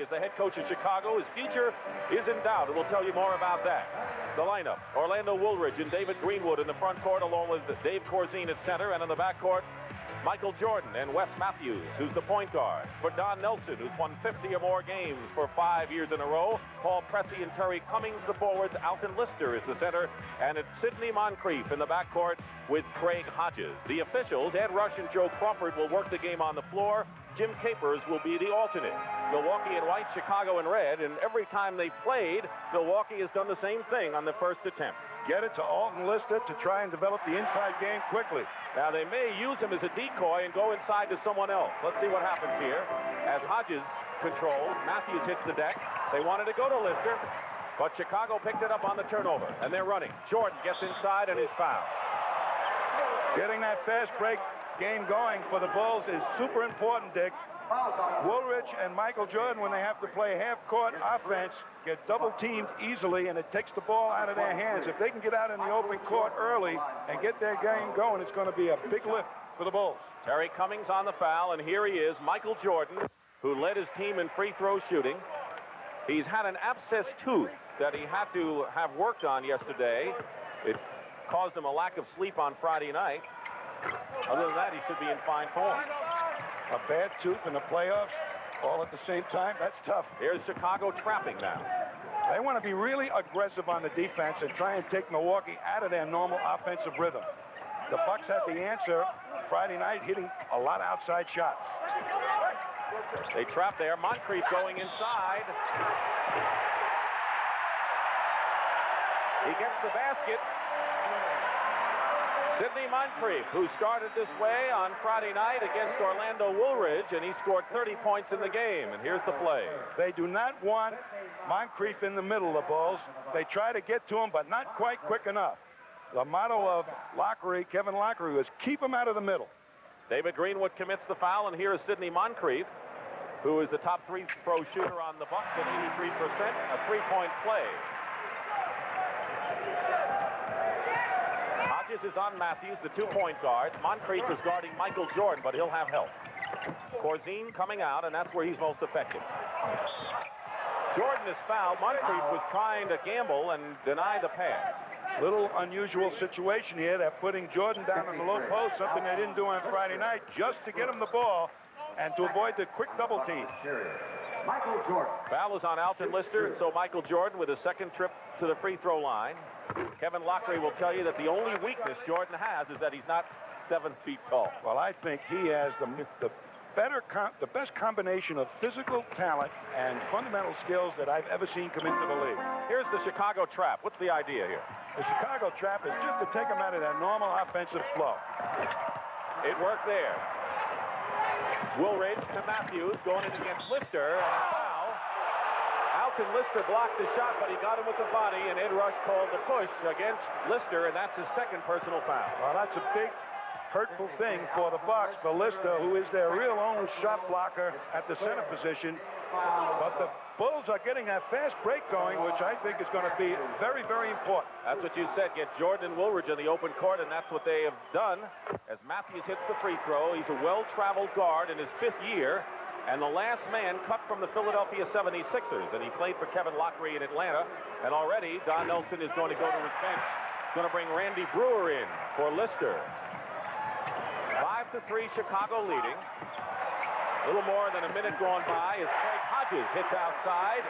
Loughery is the head coach of Chicago. His future is in doubt, and we'll tell you more about that. The lineup: Orlando Woolridge and David Greenwood in the front court, along with Dave Corzine at center, and in the back court, Michael Jordan and Wes Matthews, who's the point guard. For Don Nelson, who's won 50 or more games for 5 years in a row. Paul Pressey and Terry Cummings, the forwards. Alton Lister is the center. And it's Sidney Moncrief in the backcourt with Craig Hodges. The officials, Ed Rush and Joe Crawford, will work the game on the floor. Jim Capers will be the alternate. Milwaukee in white, Chicago in red. And every time they've played, Milwaukee has done the same thing on the first attempt. Get it to Alton Lister to try and develop the inside game quickly. Now, they may use him as a decoy and go inside to someone else. Let's see what happens here. As Hodges controls, Matthews hits the deck. They wanted to go to Lister, but Chicago picked it up on the turnover, and they're running. Jordan gets inside and is fouled. Getting that fast break game going for the Bulls is super important, Dick. Woolridge and Michael Jordan, when they have to play half-court offense, get double-teamed easily, and it takes the ball out of their hands. If they can get out in the open court early and get their game going, it's going to be a big lift for the Bulls. Terry Cummings on the foul, and here he is, Michael Jordan, who led his team in free throw shooting. He's had an abscess tooth that he had to have worked on yesterday. It caused him a lack of sleep on Friday night. Other than that, he should be in fine form. A bad tooth in the playoffs, all at the same time, that's tough. Here's Chicago trapping now. They want to be really aggressive on the defense and try and take Milwaukee out of their normal offensive rhythm. The Bucks had the answer Friday night, hitting a lot of outside shots. They trap there. Moncrief going inside. He gets the basket. Sidney Moncrief, who started this way on Friday night against Orlando Woolridge, and he scored 30 points in the game. And here's the play. They do not want Moncrief in the middle of the Bulls. They try to get to him, but not quite quick enough. The motto of Loughery, Kevin Loughery, was keep him out of the middle. David Greenwood commits the foul, and here is Sidney Moncrief, who is the top free throw shooter on the Bucks at 83%, a three-point play. Hodges is on Matthews, the two-point guard. Moncrief is guarding Michael Jordan, but he'll have help. Corzine coming out, and that's where he's most effective. Jordan is fouled. Moncrief was trying to gamble and deny the pass. Little unusual situation here. They're putting Jordan down in the low post, something they didn't do on Friday night, just to get him the ball and to avoid the quick double team. Michael Jordan. Foul is on Alton Lister, and so Michael Jordan with his second trip to the free throw line. Kevin Loughery will tell you that the only weakness Jordan has is that he's not 7 feet tall. Well, I think he has the best combination of physical talent and fundamental skills that I've ever seen come into the league. Here's the Chicago trap. What's the idea here? The Chicago trap is just to take them out of their normal offensive flow. It worked there. Woolridge to Matthews, going in against Lister, and a foul. Alton Lister blocked the shot, but he got him with the body, and Ed Rush called the push against Lister, and that's his second personal foul. Well, that's a big, hurtful thing for the Bucks, for Lister, who is their real own shot blocker at the center position. But the Bulls are getting that fast break going, which I think is going to be very, very important. That's what you said. Get Jordan and Woolridge in the open court, and that's what they have done. As Matthews hits the free throw, he's a well-traveled guard in his 5th year, and the last man cut from the Philadelphia 76ers, and he played for Kevin Loughery in Atlanta. And already, Don Nelson is going to go to his bench. He's going to bring Randy Breuer in for Lister. 5-3, Chicago leading. A little more than a minute gone by as Craig Hodges hits outside.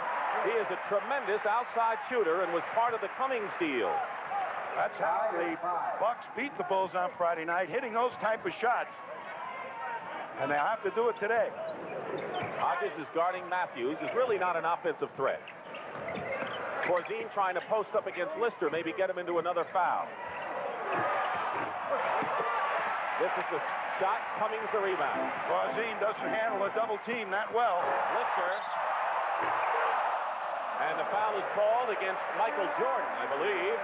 He is a tremendous outside shooter and was part of the Cummings deal. That's how the Bucks beat the Bulls on Friday night, hitting those type of shots. And they'll have to do it today. Hodges is guarding Matthews, is really not an offensive threat. Corzine trying to post up against Lister, maybe get him into another foul. This is the shot, Cummings the rebound. Corzine doesn't handle a double team that well. Lister. And the foul is called against Michael Jordan, I believe,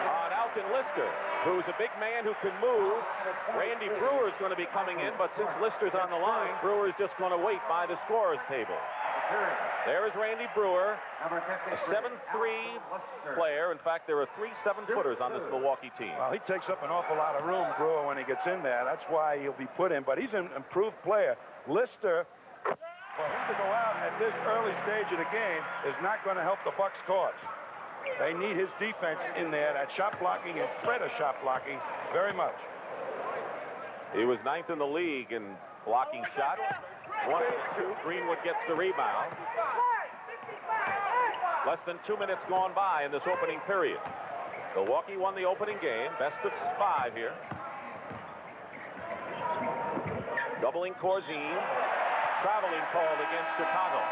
on Alton Lister, who's a big man who can move. Randy Breuer is going to be coming in, but since Lister's on the line, Breuer is just going to wait by the scorer's table. There is Randy Breuer, a 7'3" player. In fact, there are 3 7-footers on this Milwaukee team. Well, he takes up an awful lot of room, Breuer, when he gets in there. That's why he'll be put in, but he's an improved player. Lister For him to go out at this early stage of the game is not going to help the Bucks' cause. They need his defense in there, that shot blocking and threat of shot blocking, very much. He was 9th in the league in blocking shots. 1 of 2. Greenwood gets the rebound. Less than 2 minutes gone by in this opening period. Milwaukee won the opening game. Best of 5 here. Doubling Corzine. Traveling called against Chicago.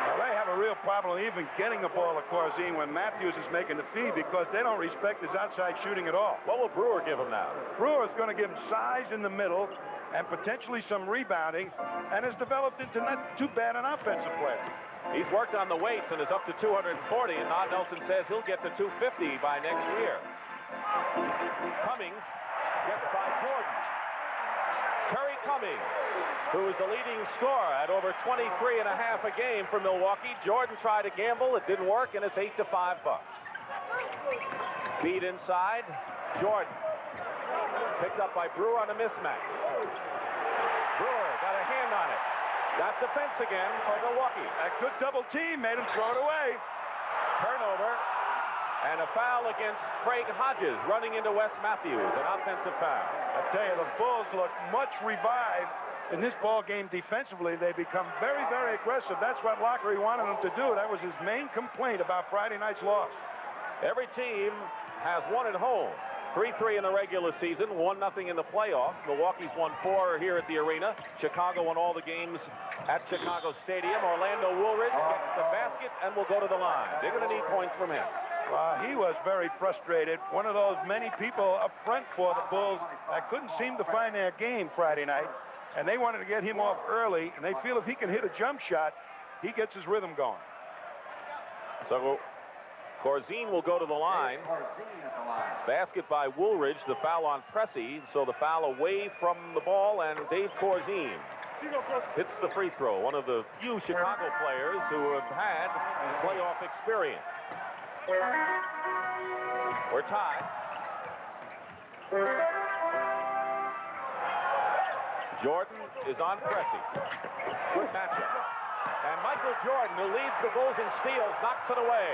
Well, they have a real problem even getting the ball to Corzine when Matthews is making the feed because they don't respect his outside shooting at all. What will Breuer give him now? Breuer is going to give him size in the middle and potentially some rebounding, and has developed into not too bad an offensive player. He's worked on the weights and is up to 240, and Todd Nelson says he'll get to 250 by next year. Cummings gets by Jordan. Terry Cummings, who is the leading scorer at over 23.5 a game for Milwaukee. Jordan tried to gamble. It didn't work, and it's 8-5 Bucks. Feed inside. Jordan. Picked up by Breuer on a mismatch. Breuer got a hand on it. Got defense again for Milwaukee. A good double team made him throw it away. Turnover. And a foul against Craig Hodges running into Wes Matthews. An offensive foul. I tell you, the Bulls look much revived in this ball game defensively. They become very, very aggressive. That's what Loughery wanted them to do. That was his main complaint about Friday night's loss. Every team has won at home. 3-3 in the regular season, 1-0 in the playoffs. Milwaukee's won 4 here at the arena. Chicago won all the games at Chicago Stadium. Orlando Woolridge gets the basket and will go to the line. They're going to need points from him. He was very frustrated. One of those many people up front for the Bulls that couldn't seem to find their game Friday night, and they wanted to get him off early, and they feel if he can hit a jump shot, he gets his rhythm going. So Corzine will go to the line. Basket by Woolridge, the foul on Pressey, so the foul away from the ball, and Dave Corzine hits the free throw, one of the few Chicago players who have had playoff experience. We're tied. Jordan is on Pressey. Good matchup. And Michael Jordan, who leads the Bulls in steals, knocks it away.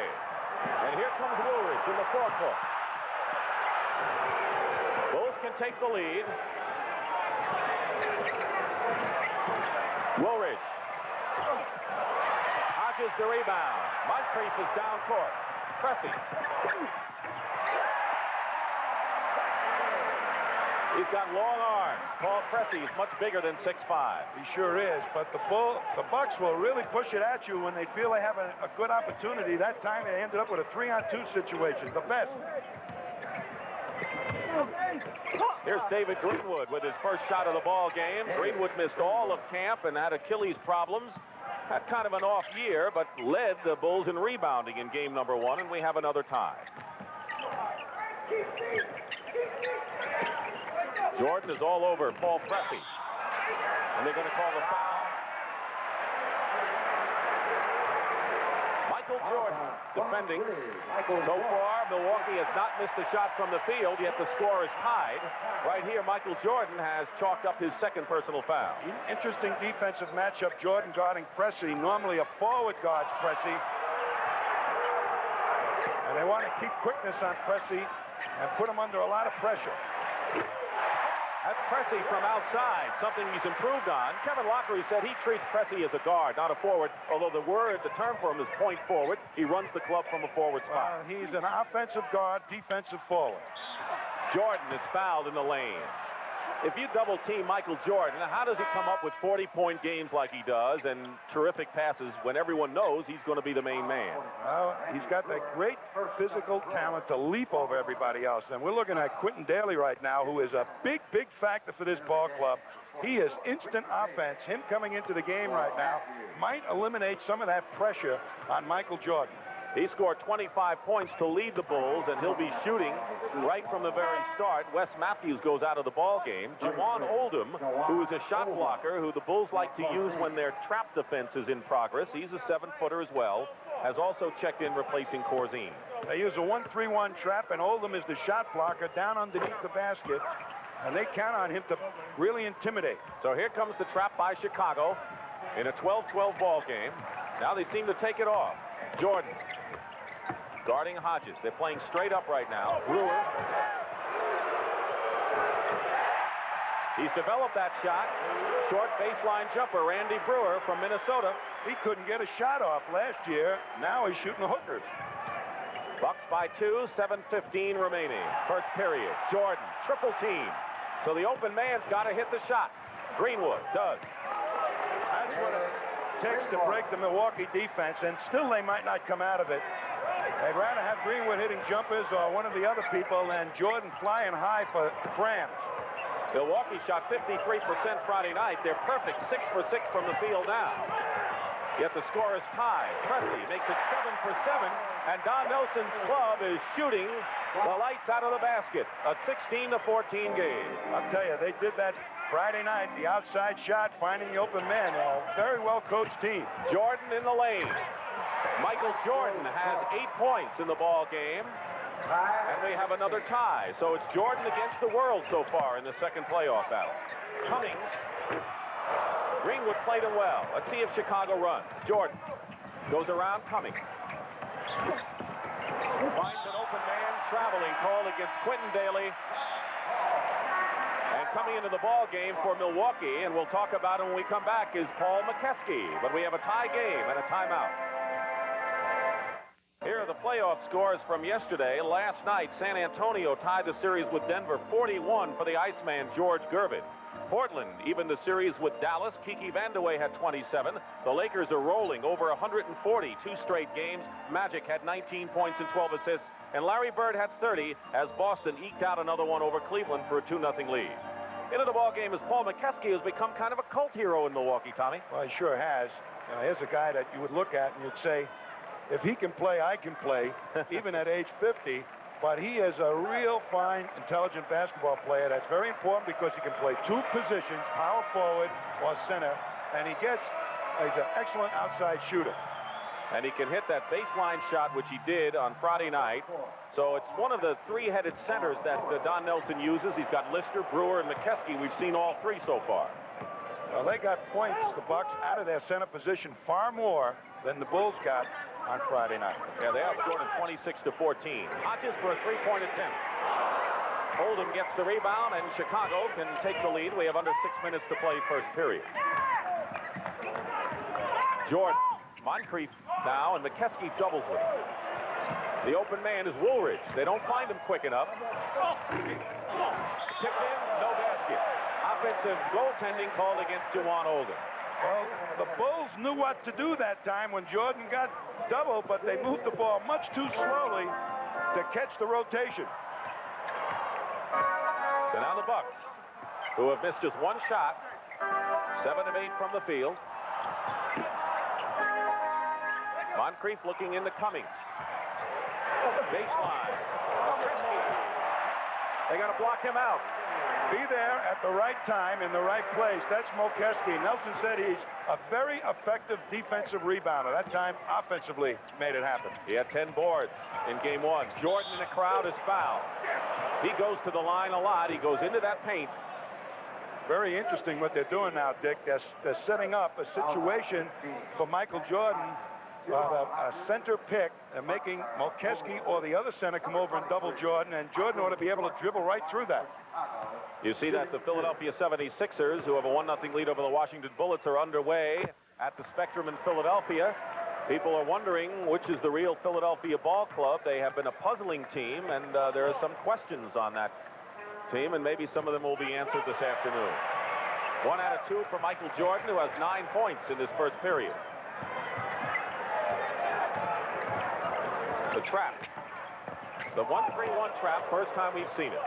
And here comes Woolridge in the forecourt. Bulls can take the lead. Woolridge. Hodges the rebound. Moncrief is down court. Pressey. He's got long arms. Paul Pressey is much bigger than 6'5". He sure is, but the Bucks will really push it at you when they feel they have a good opportunity. That time they ended up with a 3-on-2 situation, the best. Here's David Greenwood with his first shot of the ball game. Greenwood missed all of camp and had Achilles problems. Had kind of an off year, but led the Bulls in rebounding in game number 1, and we have another tie. Jordan is all over Paul Pressey. And they're going to call the foul. Michael Jordan defending. So far, Milwaukee has not missed a shot from the field, yet the score is tied. Right here, Michael Jordan has chalked up his second personal foul. Interesting defensive matchup, Jordan guarding Pressey. Normally a forward guards Pressey. And they want to keep quickness on Pressey and put him under a lot of pressure. That's Pressey from outside, something he's improved on. Kevin Loughery said he treats Pressey as a guard, not a forward, although the term for him is point forward. He runs the club from a forward spot. He's an offensive guard, defensive forward. Jordan is fouled in the lane. If you double team Michael Jordan, how does he come up with 40-point games like he does and terrific passes when everyone knows he's going to be the main man? Well, he's got that great physical talent to leap over everybody else. And we're looking at Quentin Daly right now, who is a big, big factor for this ball club. He is instant offense. Him coming into the game right now might eliminate some of that pressure on Michael Jordan. He scored 25 points to lead the Bulls, and he'll be shooting right from the very start. Wes Matthews goes out of the ball game. Juwan Oldham, who is a shot blocker, who the Bulls like to use when their trap defense is in progress. He's a 7-footer as well. Has also checked in replacing Corzine. They use a 1-3-1 trap, and Oldham is the shot blocker down underneath the basket. And they count on him to really intimidate. So here comes the trap by Chicago. in a 12-12 ball game. Now they seem to take it off. Jordan guarding Hodges. They're playing straight up right now. Breuer. He's developed that shot. Short baseline jumper, Randy Breuer from Minnesota. He couldn't get a shot off last year. Now he's shooting hookers. Bucks by 2, 7:15 remaining. First period. Jordan, triple team. So the open man's got to hit the shot. Greenwood does. That's what it takes to break the Milwaukee defense, and still they might not come out of it. They'd rather have Greenwood hitting jumpers or one of the other people than Jordan flying high for crams. Milwaukee shot 53% Friday night. They're perfect 6 for 6 from the field now. Yet the score is tied. Pressey makes it 7 for 7, and Don Nelson's club is shooting the lights out of the basket. A 16-14 game. I'll tell you, they did that Friday night, the outside shot, finding the open man. A very well-coached team. Jordan in the lane. Michael Jordan has 8 points in the ball game, and we have another tie. So it's Jordan against the world so far in the second playoff battle. Cummings. Greenwood played him well. Let's see if Chicago runs. Jordan goes around Cummings. Finds an open man traveling call against Quentin Daly. And coming into the ball game for Milwaukee, and we'll talk about him when we come back, is Paul McCaskey. But we have a tie game and a timeout. Here are the playoff scores from yesterday. Last night, San Antonio tied the series with Denver 41 for the Iceman, George Gervin. Portland evened the series with Dallas. Kiki Vandeweghe had 27. The Lakers are rolling over 140, 2 straight games. Magic had 19 points and 12 assists. And Larry Bird had 30 as Boston eked out another one over Cleveland for a 2-0 lead. Into the ball game is Paul McCaskey, who's become kind of a cult hero in Milwaukee, Tommy. Well, he sure has. Here's a guy that you would look at and you'd say, if he can play, I can play, even at age 50. But he is a real fine, intelligent basketball player. That's very important because he can play 2 positions, power forward or center, and he's an excellent outside shooter. And he can hit that baseline shot, which he did on Friday night. So it's one of the 3-headed centers that Don Nelson uses. He's got Lister, Breuer, and McCaskey. We've seen all 3 so far. Well, they got points, the Bucks, out of their center position far more than the Bulls got on Friday night. Yeah, they outscored him 26-14. Hodges for a 3-point attempt. Oldham gets the rebound, and Chicago can take the lead. We have under 6 minutes to play first period. Jordan, Moncrief now, and McCaskey doubles with him. The open man is Woolridge. They don't find him quick enough. Tipped in, no basket. Offensive goaltending called against Juwan Oldham. Well, the Bulls knew what to do that time when Jordan got double, but they moved the ball much too slowly to catch the rotation. So now the Bucks, who have missed just 1 shot, 7 of 8 from the field. Moncrief looking into Cummings. Baseline. They got to block him out. Be there at the right time in the right place. That's McCaskey. Nelson said he's a very effective defensive rebounder. That time, offensively, made it happen. He had 10 boards in game 1. Jordan in the crowd is fouled. He goes to the line a lot. He goes into that paint. Very interesting what they're doing now, Dick. They're setting up a situation for Michael Jordan, a center pick, and making McCaskey or the other center come over and double Jordan, and Jordan ought to be able to dribble right through that. You see that the Philadelphia 76ers, who have a 1-0 lead over the Washington Bullets, are underway at the Spectrum in Philadelphia. People are wondering which is the real Philadelphia ball club. They have been a puzzling team, and there are some questions on that team, and maybe some of them will be answered this afternoon. 1 out of 2 for Michael Jordan, who has 9 points in this first period. The trap. The 1-3-1 trap, first time we've seen it.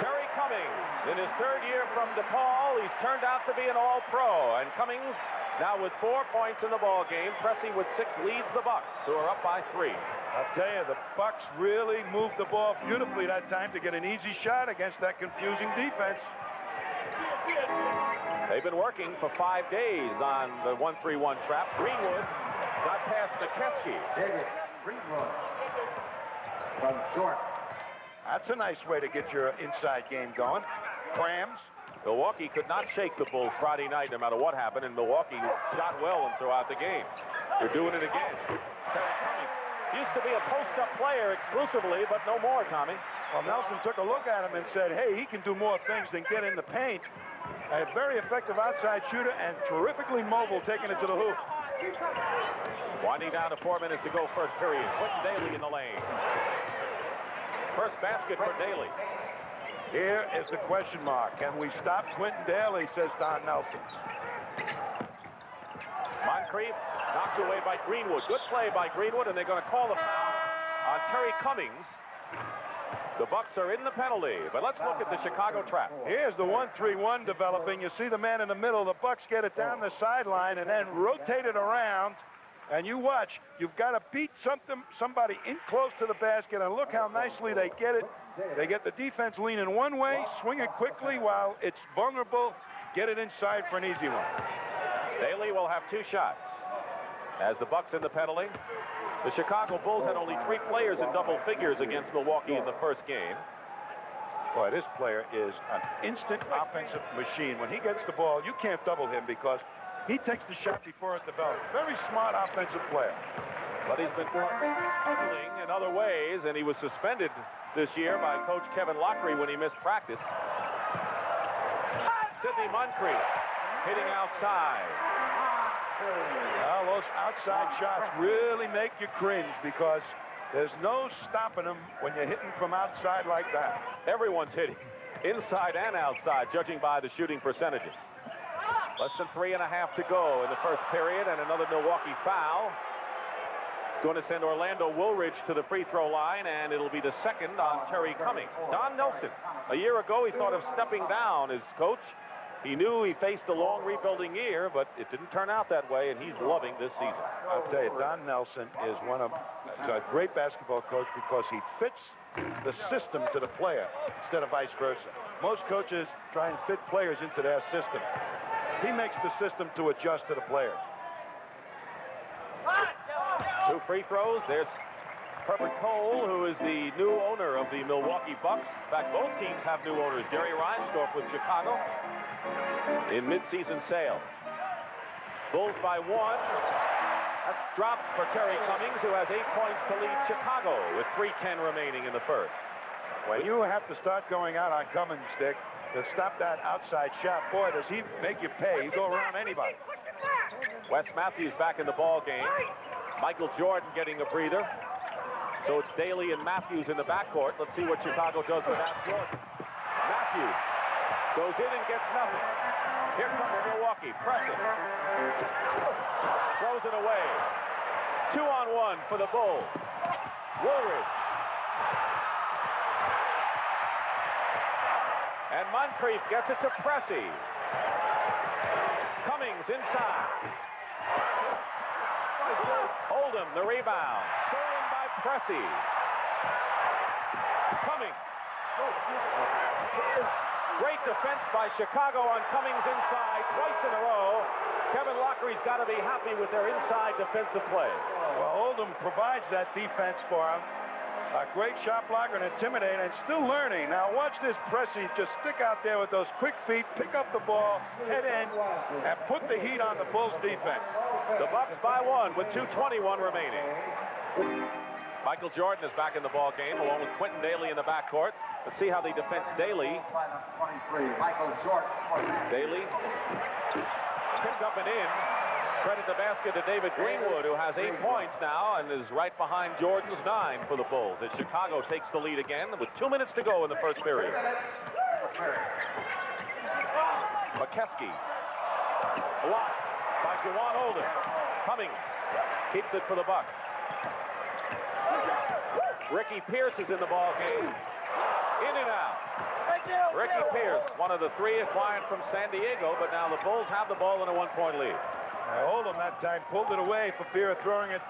Terry Cummings, in his 3rd year from DePaul, he's turned out to be an All-Pro. And Cummings now with 4 points in the ball game. Pressey with 6 leads the Bucks, who are up by 3. I'll tell you, the Bucks really moved the ball beautifully that time to get an easy shot against that confusing defense. They've been working for 5 days on the 1-3-1 trap. Greenwood got past McCaskey. Greenwood from short. That's a nice way to get your inside game going. Crams. Milwaukee could not shake the Bulls Friday night no matter what happened, and Milwaukee shot well and throughout the game. They're doing it again. Terry Cummings used to be a post-up player exclusively, but no more, Tommy. Well, Nelson took a look at him and said, hey, he can do more things than get in the paint. A very effective outside shooter and terrifically mobile taking it to the hoop. Winding down to 4 minutes to go first period. Quentin Daly in the lane. First basket for Daly. Here is the question mark. Can we stop Quentin Daly, says Don Nelson. Moncrief knocked away by Greenwood. Good play by Greenwood, and they're going to call the foul on Terry Cummings. The Bucks are in the penalty, but let's look at the Chicago trap. Here's the 1-3-1 developing. You see the man in the middle. The Bucks get it down the sideline and then rotate it around. And you watch, you've got to beat somebody in close to the basket, and look how nicely they get it. They get the defense leaning one way, swing it quickly while it's vulnerable, get it inside for an easy one. Daly will have 2 shots. As the Bucks in the penalty, the Chicago Bulls had only 3 players in double figures against Milwaukee in the first game. Boy, this player is an instant offensive machine. When he gets the ball, you can't double him because he takes the shot before it develops. Very smart offensive player. But he's been struggling in other ways, and he was suspended this year by Coach Kevin Loughery when he missed practice. Sidney Moncrief hitting outside. Well, those outside shots really make you cringe because there's no stopping them when you're hitting from outside like that. Everyone's hitting, inside and outside, judging by the shooting percentages. Less than 3.5 to go in the first period, and another Milwaukee foul. Going to send Orlando Woolridge to the free throw line, and it'll be the second on Terry Cummings. Don Nelson, a year ago, he thought of stepping down as coach. He knew he faced a long rebuilding year, but it didn't turn out that way, and he's loving this season. I'll tell you, Don Nelson is a great basketball coach because he fits the system to the player instead of vice versa. Most coaches try and fit players into their system. He makes the system to adjust to the players. 2 free throws. There's Herbert Cole, who is the new owner of the Milwaukee Bucks. In fact, both teams have new owners. Jerry Reinsdorf with Chicago in midseason sales. Bulls by 1. That's dropped for Terry Cummings, who has 8 points to lead Chicago with 3:10 remaining in the first. When you have to start going out on Cummings, Dick, to stop that outside shot, boy, does he make you pay. He go around anybody. Wes Matthews back in the ball game. Michael Jordan getting a breather. So it's Daly and Matthews in the backcourt. Let's see what Chicago does without Jordan. Matthews goes in and gets nothing. Here comes Milwaukee. Pressey. Throws it away. 2-on-1 for the Bulls. Woolridge. And Moncrief gets it to Pressey. Cummings inside. Oldham, the rebound. Stolen by Pressey. Cummings. Great defense by Chicago on Cummings inside twice in a row. Kevin Loughery's got to be happy with their inside defensive play. Well, Oldham provides that defense for him. A great shot blocker and intimidator, and still learning. Now watch this Pressey just stick out there with those quick feet, pick up the ball, head in, and put the heat on the Bulls defense. The Bucks by 1 with 2:21 remaining. Michael Jordan is back in the ball game along with Quentin Daly in the backcourt. Let's see how they defend Daly. Michael Jordan. Daly picked up and in. Credit the basket to David Greenwood, who has 8 points now and is right behind Jordan's 9 for the Bulls as Chicago takes the lead again with 2 minutes to go in the first period. McCeskey. Blocked by Juwan Oldham. Cummings keeps it for the Bucks. Ricky Pierce is in the ball game. In and out. Ricky Pierce, one of the 3 acquired from San Diego, but now the Bulls have the ball in a 1-point lead. Oldham that time pulled it away for fear of throwing it,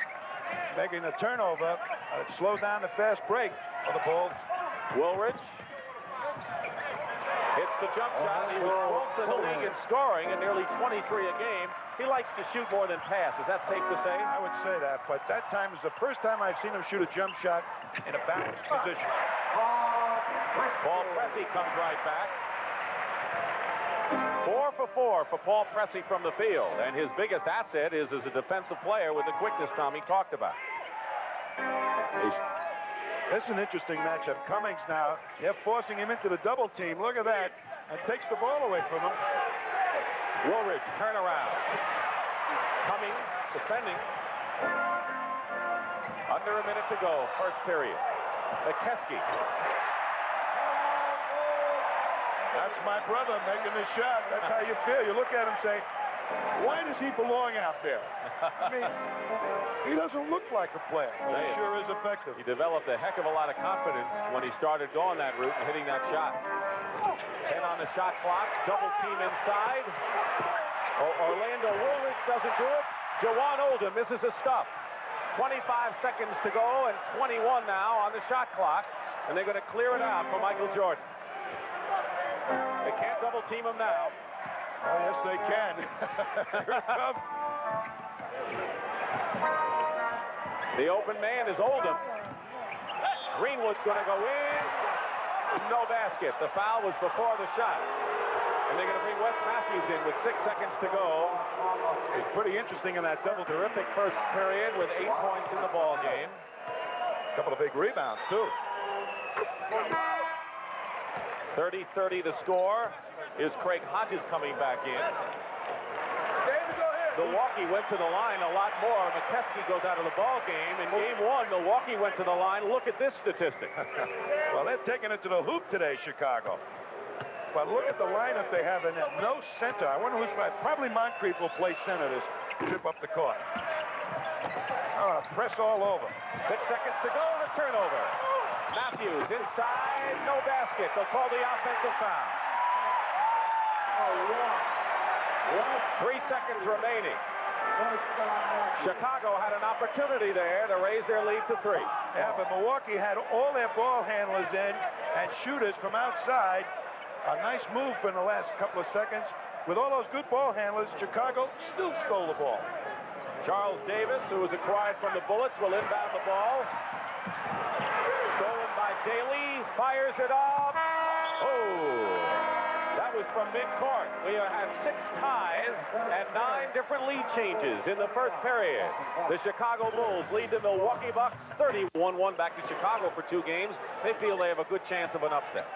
making a turnover. It slowed down the fast break for the Bulls. Woolridge hits the jump shot. He was 12th in the league in scoring and nearly 23 a game. He likes to shoot more than pass. Is that safe to say? I would say that, but that time is the first time I've seen him shoot a jump shot in a balanced position. Paul Pressey comes right back. 4 for 4 for Paul Pressey from the field. And his biggest asset is as a defensive player with the quickness Tommy talked about. This is an interesting matchup. Cummings now, they're forcing him into the double team. Look at that. And takes the ball away from him. Woolridge, turnaround. Cummings defending. Under a minute to go, first period. McCeskey. That's my brother making the shot. That's how you feel. You look at him and say, why does he belong out there? I mean, he doesn't look like a player, but he sure is effective. He developed a heck of a lot of confidence when he started going that route and hitting that shot. 10 on the shot clock, double team inside. Orlando Woolridge doesn't do it. Jawan Oldham misses a stuff. 25 seconds to go and 21 now on the shot clock. And they're going to clear it out for Michael Jordan. They can't double team him now. Oh, yes, they can. Here it comes. The open man is Oldham. Greenwood's going to go in. No basket. The foul was before the shot. And they're going to bring Wes Matthews in with 6 seconds to go. It's pretty interesting in that double. Terrific first period with 8 points in the ball game. A couple of big rebounds, too. 30-30 to score. Is Craig Hodges coming back in. Milwaukee went to the line a lot more. McCeskey goes out of the ball game. In game 1, Milwaukee went to the line. Look at this statistic. Well, they're taking it to the hoop today, Chicago. But look at the lineup they have in there. No center. I wonder who's probably Moncrief will play center this trip up the court. Oh, press all over. 6 seconds to go. The turnover. Matthews inside. No basket. They'll call the offensive foul. 3 seconds remaining. Chicago had an opportunity there to raise their lead to 3. Yeah, but Milwaukee had all their ball handlers in and shooters from outside. A nice move in the last couple of seconds. With all those good ball handlers, Chicago still stole the ball. Charles Davis, who was acquired from the Bullets, will inbound the ball. Stolen by Daly. Fires it off. Oh! That was from midcourt. We had 6 ties and 9 different lead changes in the first period. The Chicago Bulls lead the Milwaukee Bucks 31-1 back to Chicago for 2 games. They feel they have a good chance of an upset.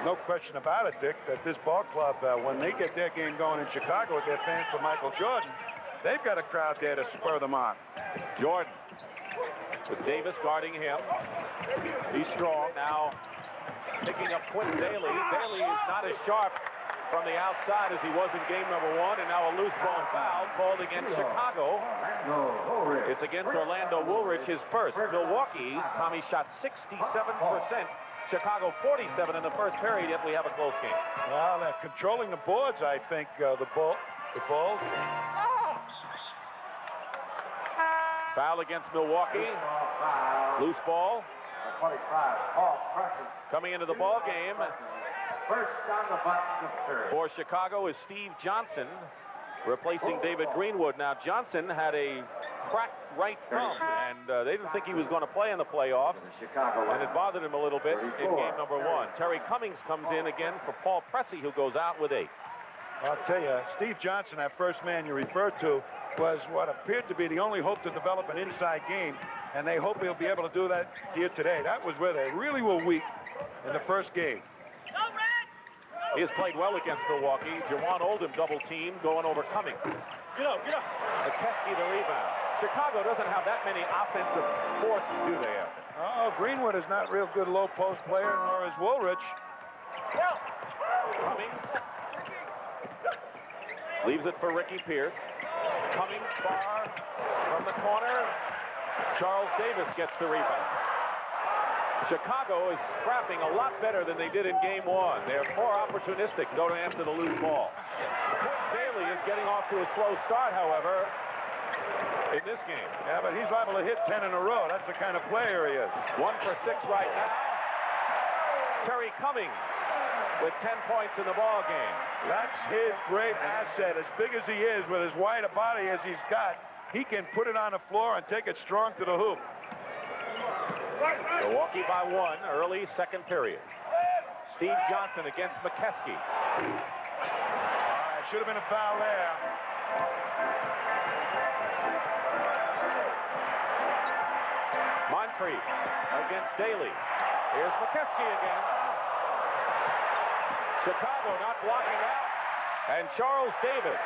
No question about it, Dick, that this ball club, when they get their game going in Chicago with their fans for Michael Jordan, they've got a crowd there to spur them on. Jordan with Davis guarding him. He's strong now. Picking up Quentin Daly. Daly is not as sharp from the outside as he was in game number 1, and now a loose ball foul called against Chicago. It's against Orlando Woolridge, his first. Milwaukee, Tommy shot 67%. Chicago 47 in the first period, yet we have a close game. Well, they're controlling the boards, I think, the Bulls. Foul against Milwaukee. Loose ball. Coming into the ball game for Chicago is Steve Johnson, replacing David Greenwood. Now, Johnson had a cracked right thumb, and they didn't think he was going to play in the playoffs, and it bothered him a little bit in game number 1. Terry Cummings comes in again for Paul Pressey, who goes out with 8. I'll tell you, Steve Johnson, that first man you referred to, was what appeared to be the only hope to develop an inside game, and they hope he'll be able to do that here today. That was where they really were weak in the first game. He has played well against Milwaukee. Jawan Oldham double team going over Cummings. Get up. McCeskey the rebound. Chicago doesn't have that many offensive forces, do they? Oh, Greenwood is not real good low post player, nor is Woolridge. Cummings leaves it for Ricky Pierce. Cummings far from the corner. Charles Davis gets the rebound. Chicago is scrapping a lot better than they did in game 1. They're more opportunistic going after the loose ball. Daly is getting off to a slow start, however, in this game. Yeah, but he's liable to hit 10 in a row. That's the kind of player he is. 1 for 6 right now. Terry Cummings with 10 points in the ball game. That's his great asset. As big as he is, with as wide a body as he's got, he can put it on the floor and take it strong to the hoop. Milwaukee by 1, early second period. Steve Johnson against McCeskey. Should have been a foul there. Moncrief against Daly. Here's McCeskey again. Chicago not blocking out. And Charles Davis.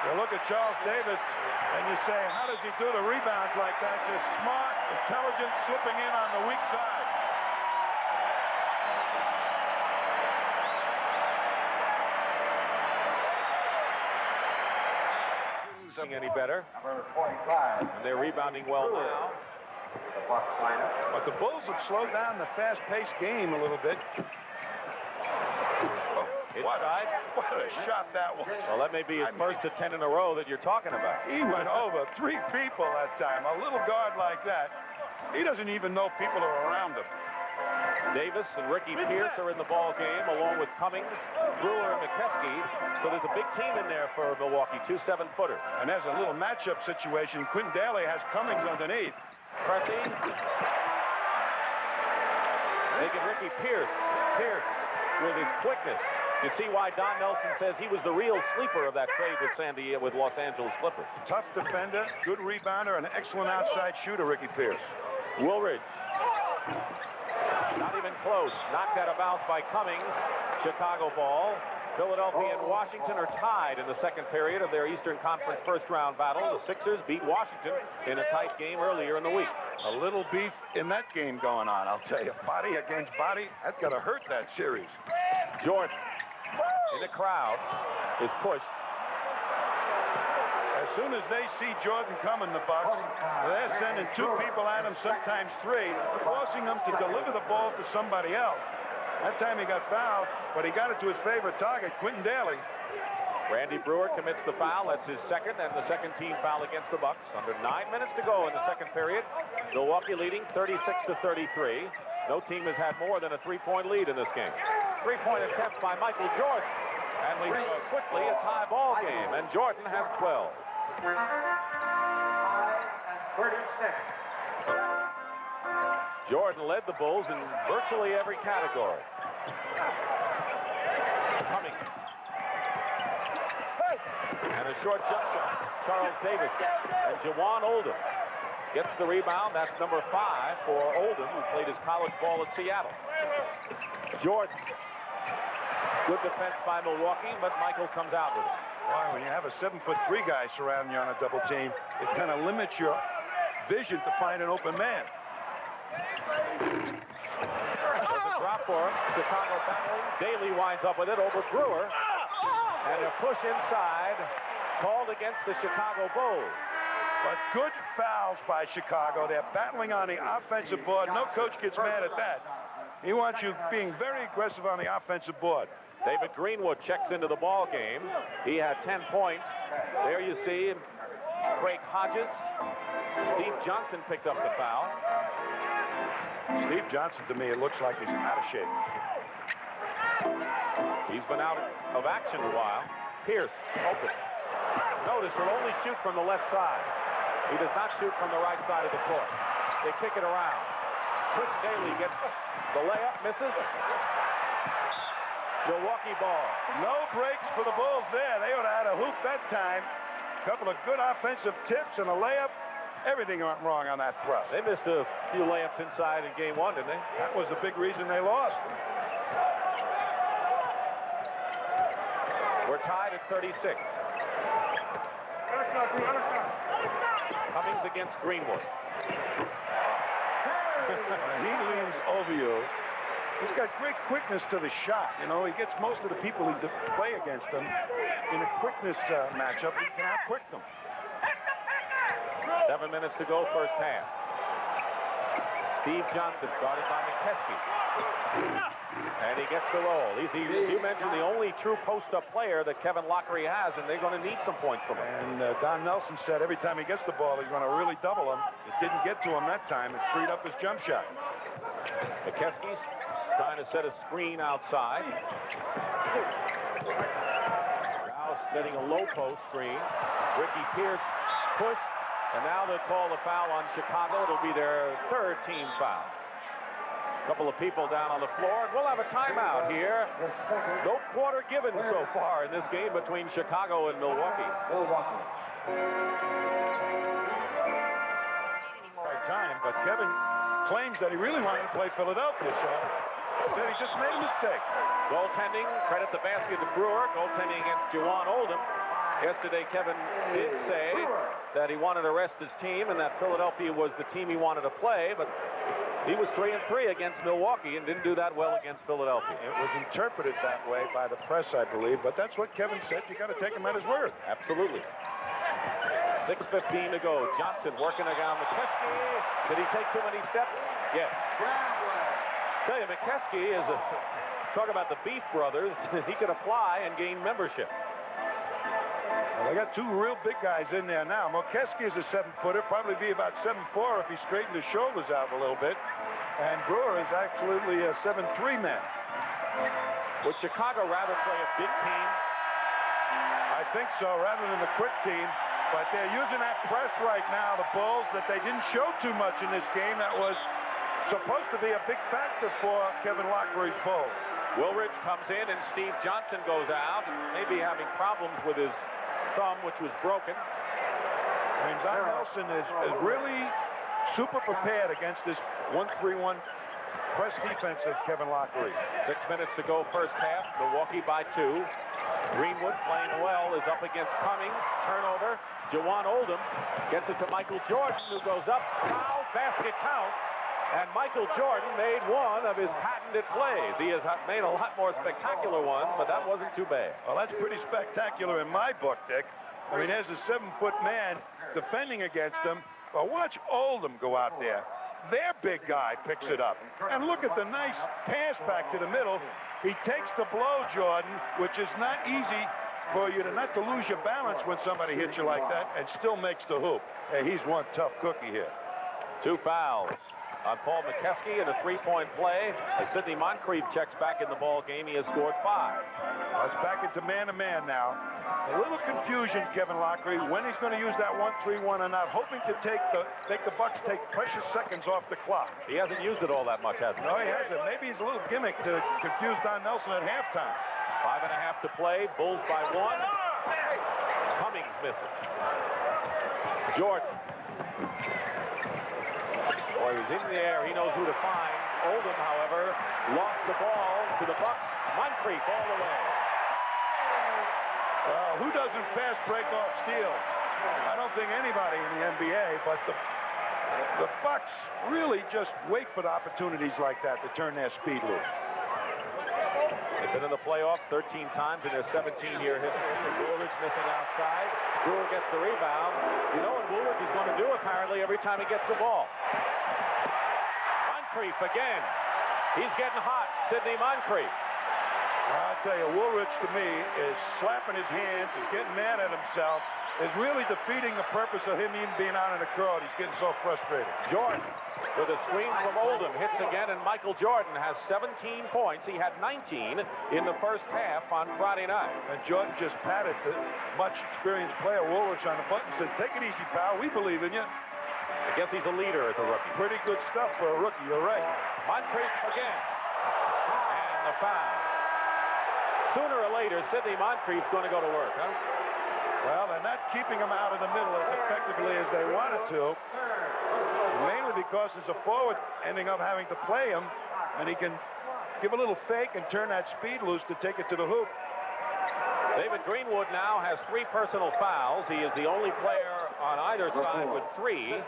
You look at Charles Davis and you say, how does he do the rebounds like that? Just smart, intelligent, slipping in on the weak side. Any better. Number 45. And they're rebounding well now. The Bucks lineup. But the Bulls have slowed down the fast-paced game a little bit. What a shot that was. Well, that may be his first to 10 in a row that you're talking about. He went over 3 people that time. A little guard like that, he doesn't even know people are around him. Davis and Ricky Pierce are in the ball game, along with Cummings, Breuer, and McCeskey. So there's a big team in there for Milwaukee, 2 7-footers. And there's a little matchup situation. Quentin Daly has Cummings underneath. Pressey. Making Ricky Pierce. Pierce with his quickness. You see why Don Nelson says he was the real sleeper of that trade with Los Angeles Clippers. Tough defender, good rebounder, and an excellent outside shooter, Ricky Pierce. Woolridge. Not even close. Knocked out of bounds by Cummings. Chicago ball. Philadelphia and Washington are tied in the second period of their Eastern Conference first-round battle. The Sixers beat Washington in a tight game earlier in the week. A little beef in that game going on, I'll tell you. Body against body, that's got to hurt that series. Jordan in the crowd is pushed. As soon as they see Jordan coming, the Bucks, they're sending 2 people at him, sometimes 3, forcing him to deliver the ball to somebody else. That time he got fouled, but he got it to his favorite target, Quentin Daly. Randy Breuer commits the foul. That's his second, and the second team foul against the Bucks. Under 9 minutes to go in the second period. Milwaukee leading 36-33. No team has had more than a 3-point lead in this game. 3-point attempt by Michael Jordan. And we quickly a tie ball game, and Jordan has 12. 36. Jordan led the Bulls in virtually every category. Cummings. And a short jump shot. Charles Davis and Jawan Oldham gets the rebound. That's number 5 for Oldham, who played his college ball at Seattle. Jordan. Good defense by Milwaukee, but Michael comes out with it. Boy, when you have a 7'3" guy surrounding you on a double team, it kind of limits your vision to find an open man. There's a drop for him. Chicago battling. Daly winds up with it over Breuer. And a push inside called against the Chicago Bulls. But good fouls by Chicago. They're battling on the offensive board. No coach gets mad at that. He wants you being very aggressive on the offensive board. David Greenwood checks into the ball game. He had 10 points. There you see Craig Hodges. Steve Johnson picked up the foul. Steve Johnson, to me, it looks like he's out of shape. He's been out of action a while. Pierce, open. Notice he'll only shoot from the left side. He does not shoot from the right side of the court. They kick it around. Chris Daly gets the layup, misses. Milwaukee ball. No breaks for the Bulls there. They would have had a hoop that time. A couple of good offensive tips and a layup. Everything went wrong on that thrust. They missed a few layups inside in game 1, didn't they? That was the big reason they lost. We're tied at 36. Cummings against Greenwood. He leans over you. He's got great quickness to the shot. You know, he gets most of the people he play against him in a quickness matchup. He can out-quick them. 7 minutes to go, first half. Steve Johnson guarded by McCeskey. And he gets the roll. You mentioned the only true post-up player that Kevin Loughery has, and they're going to need some points from him. And Don Nelson said every time he gets the ball, he's going to really double him. It didn't get to him that time. It freed up his jump shot. McCeskey's trying to set a screen outside. Rouse setting a low post screen. Ricky Pierce push. And now they'll call the foul on Chicago. It'll be their third team foul. A couple of people down on the floor, and we'll have a timeout here. No quarter given so far in this game between Chicago and Milwaukee. Right time, but Kevin claims that he really wanted to play Philadelphia, so said he just made a mistake. Goaltending, credit the basket to Breuer. Goaltending against Oldham. Yesterday, Kevin did say that he wanted to rest his team and that Philadelphia was the team he wanted to play, but he was 3-3 against Milwaukee and didn't do that well against Philadelphia. It was interpreted that way by the press, I believe, but that's what Kevin said. You got to take him at his word. Absolutely. 6:15 to go. Johnson working around McCeskey. Did he take too many steps? Yes. Tell you, McCeskey is talk about the Beef Brothers. He could apply and gain membership. Well, they got two real big guys in there now. McCeskey is a 7-footer, probably be about 7'4" if he straightened his shoulders out a little bit. And Breuer is absolutely a 7'3" man. Would Chicago rather play a big team? I think so, rather than the quick team. But they're using that press right now, the Bulls, that they didn't show too much in this game. That was supposed to be a big factor for Kevin Loughery's Bulls. Woolridge comes in and Steve Johnson goes out, maybe having problems with his thumb, which was broken. I mean, Don Nelson is really super prepared against this 1-3-1 press defense of Kevin Loughery. 6 minutes to go first half. Milwaukee by 2. Greenwood playing well is up against Cummings. Turnover. Oldham gets it to Michael Jordan, who goes up. Foul, basket count. And Michael Jordan made one of his patented plays. He has made a lot more spectacular ones, but that wasn't too bad. Well, that's pretty spectacular in my book, Dick. I mean, there's a 7-foot man defending against him. But watch Oldham go out there. Their big guy picks it up. And look at the nice pass back to the middle. He takes the blow, Jordan, which is not easy for you to not to lose your balance when somebody hits you like that and still makes the hoop. Hey, he's one tough cookie here. 2 fouls on Paul McCeskey and a 3-point play. As Sidney Moncrief checks back in the ball game, he has scored 5. Well, it's back into man-to-man now. A little confusion, Kevin Loughery, when he's going to use that 1-3-1 or not, hoping to make the Bucks take precious seconds off the clock. He hasn't used it all that much, has he? No, he hasn't. Maybe he's a little gimmick to confuse Don Nelson at halftime. 5.5 to play. Bulls by 1. Cummings misses. Jordan. Boy, he's in the air. He knows who to find. Oldham, however, lost the ball to the Bucks. Moncrief all the way. Well, who doesn't fast break off steals? I don't think anybody in the NBA, but the Bucks really just wait for the opportunities like that to turn their speed loose. They've been in the playoffs 13 times in their 17-year history. Woolridge missing outside. Breuer gets the rebound. You know what Woolridge is going to do, apparently, every time he gets the ball. Moncrief again. He's getting hot. Sidney Moncrief. I'll tell you, Woolridge to me is slapping his hands and getting mad at himself, is really defeating the purpose of him even being out in the crowd. He's getting so frustrated. Jordan with a screen from Oldham hits again, and Michael Jordan has 17 points. He had 19 in the first half on Friday night. And Jordan just patted the much experienced player Woolridge on the butt and says, "Take it easy, pal. We believe in you." I guess he's a leader as a rookie. Pretty good stuff for a rookie. You're right. Moncrief again. And the foul. Sooner or later, Sidney Moncrief's going to go to work, huh? Well, they're not keeping him out of the middle as effectively as they wanted to. Mainly because there's a forward ending up having to play him, and he can give a little fake and turn that speed loose to take it to the hoop. David Greenwood now has 3 personal fouls. He is the only player on either side with 3.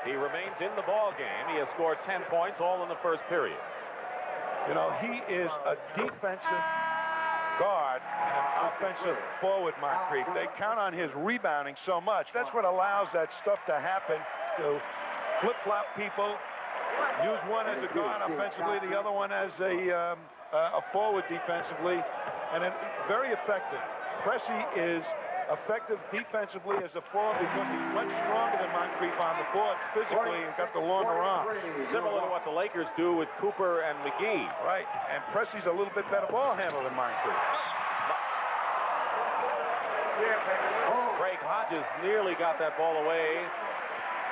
He remains in the ball game. He has scored 10 points, all in the first period. You know, he is a defensive guard and an offensive forward, Moncrief. They count on his rebounding so much. That's what allows that stuff to happen, to flip-flop people, use one as a guard offensively, the other one as a forward defensively, and it's very effective. Pressey is effective defensively as a forward because he's much stronger than Moncrief on the board physically and got the longer arm. Similar to what the Lakers do with Cooper and McGee. Right, and Pressey's a little bit better ball handler than Moncrief. Craig Hodges nearly got that ball away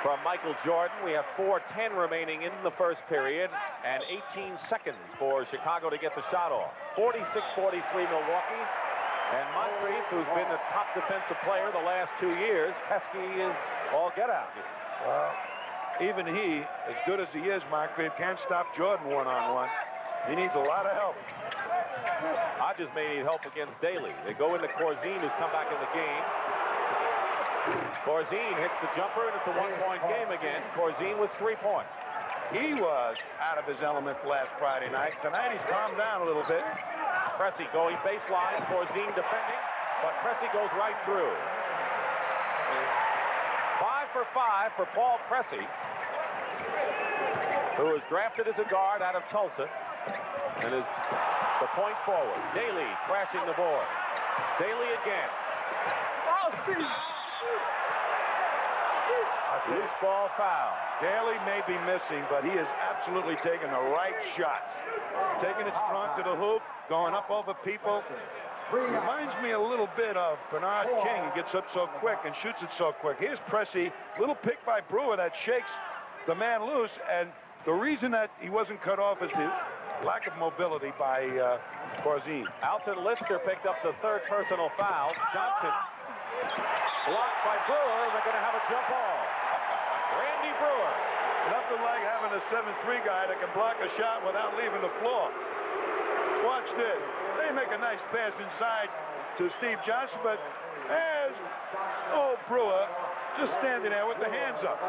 from Michael Jordan. We have 4:10 remaining in the first period and 18 seconds for Chicago to get the shot off. 46-43 Milwaukee. And Moncrief, who's been the top defensive player the last 2 years, pesky is all get out. Well, even he, as good as he is, Moncrief, can't stop Jordan one-on-one. He needs a lot of help. Hodges may need help against Daly. They go into Corzine, who's come back in the game. Corzine hits the jumper, and it's a one-point game again. Corzine with 3 points. He was out of his element last Friday night. Tonight he's calmed down a little bit. Pressey going baseline, Corzine defending, but Pressey goes right through. 5 for 5 for Paul Pressey, who was drafted as a guard out of Tulsa, and is the point forward. Daly crashing the board. Daly again. Loose ball foul. Daly may be missing, but he is absolutely taking the right shots. Taking it strong to the hoop, going up over people. Reminds me a little bit of Bernard King. He gets up so quick and shoots it so quick. Here's Pressey, little pick by Breuer that shakes the man loose, and the reason that he wasn't cut off is his lack of mobility by Corzine. Alton Lister picked up the third personal foul. Johnson blocked by Breuer. They're going to have a jump ball. Randy Breuer. Nothing like having a 7'3" guy that can block a shot without leaving the floor. Watch this. They make a nice pass inside to Steve Johnson, but as Breuer just standing there with the hands up.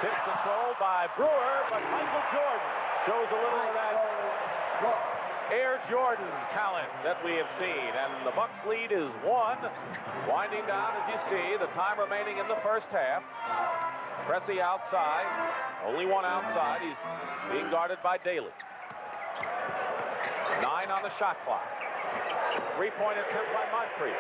Tip control by Breuer, but Michael Jordan shows a little of that Air Jordan talent that we have seen. And the Bucks lead is 1. Winding down, as you see, the time remaining in the first half. Pressey outside. Only one outside. He's being guarded by Daly. 9 on the shot clock. 3-point attempt by Moncrief.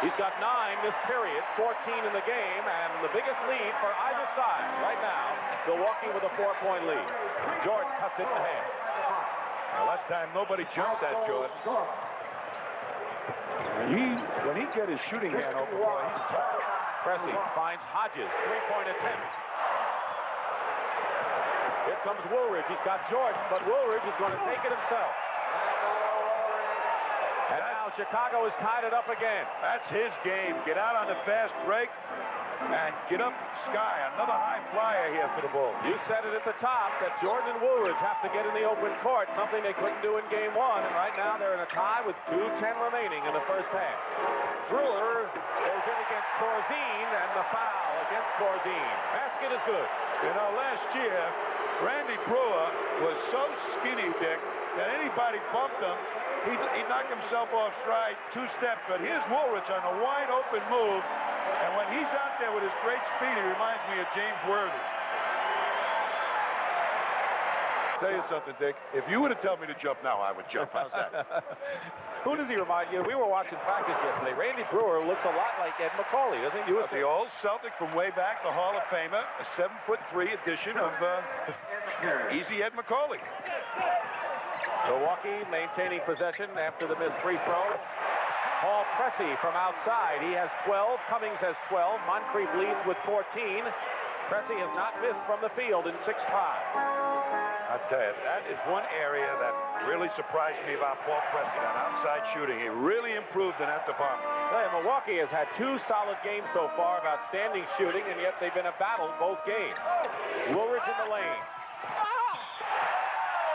He's got 9 this period, 14 in the game, and the biggest lead for either side right now. Milwaukee with a 4-point lead. Jordan cuts it in the hand. Well, that time nobody jumped at Jordan. When he get his shooting hand open, boy, he's tough. Pressey finds Hodges, 3-point attempt. Here comes Woolridge. He's got Jordan, but Woolridge is going to take it himself. And now Chicago has tied it up again. That's his game. Get out on the fast break and get up sky. Another high flyer here for the Bulls. You said it at the top that Jordan and Woolridge have to get in the open court, something they couldn't do in game 1. And right now they're in a tie with 2:10 remaining in the first half. Breuer goes in against Corzine, and the foul against Corzine. Basket is good. You know, last year, Randy Breuer was so skinny, Dick, that anybody bumped him. He knocked himself off stride 2 steps, but here's Woolridge on a wide open move, and when he's out there with his great speed, he reminds me of James Worthy. Tell you something, Dick. If you were to tell me to jump now, I would jump. How's that? Who does he remind you? We were watching practice yesterday. Randy Breuer looks a lot like Ed McCauley, doesn't he? The old Celtic from way back, the Hall of Famer, a 7'3" edition of Easy Ed McCauley. Milwaukee maintaining possession after the missed free throw. Paul Pressey from outside. He has 12. Cummings has 12. Moncrief leads with 14. Pressey has not missed from the field in 6 tries. I tell you, that is one area that really surprised me about Paul Pressey, that outside shooting. He really improved in that department. Milwaukee has had 2 solid games so far of outstanding shooting, and yet they've been a battle both games. Woolridge in the lane.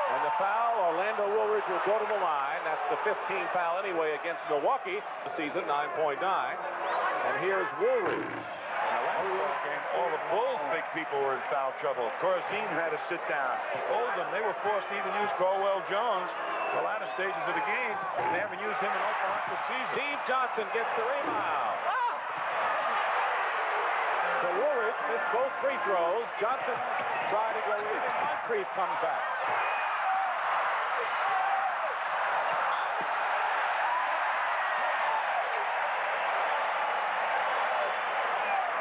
And the foul, Orlando Woolridge will go to the line. That's the 15th foul anyway against Milwaukee. The season, 9.9. And here's Woolridge. In the last ball game, all the Bulls big people were in foul trouble. Corzine had to sit down. Oldham, they were forced to even use Caldwell Jones the latter stages of the game. They haven't used him in almost the season. Steve Johnson gets the rebound. So Woolridge missed both free throws. Johnson tried to go in, and Moncrief comes back.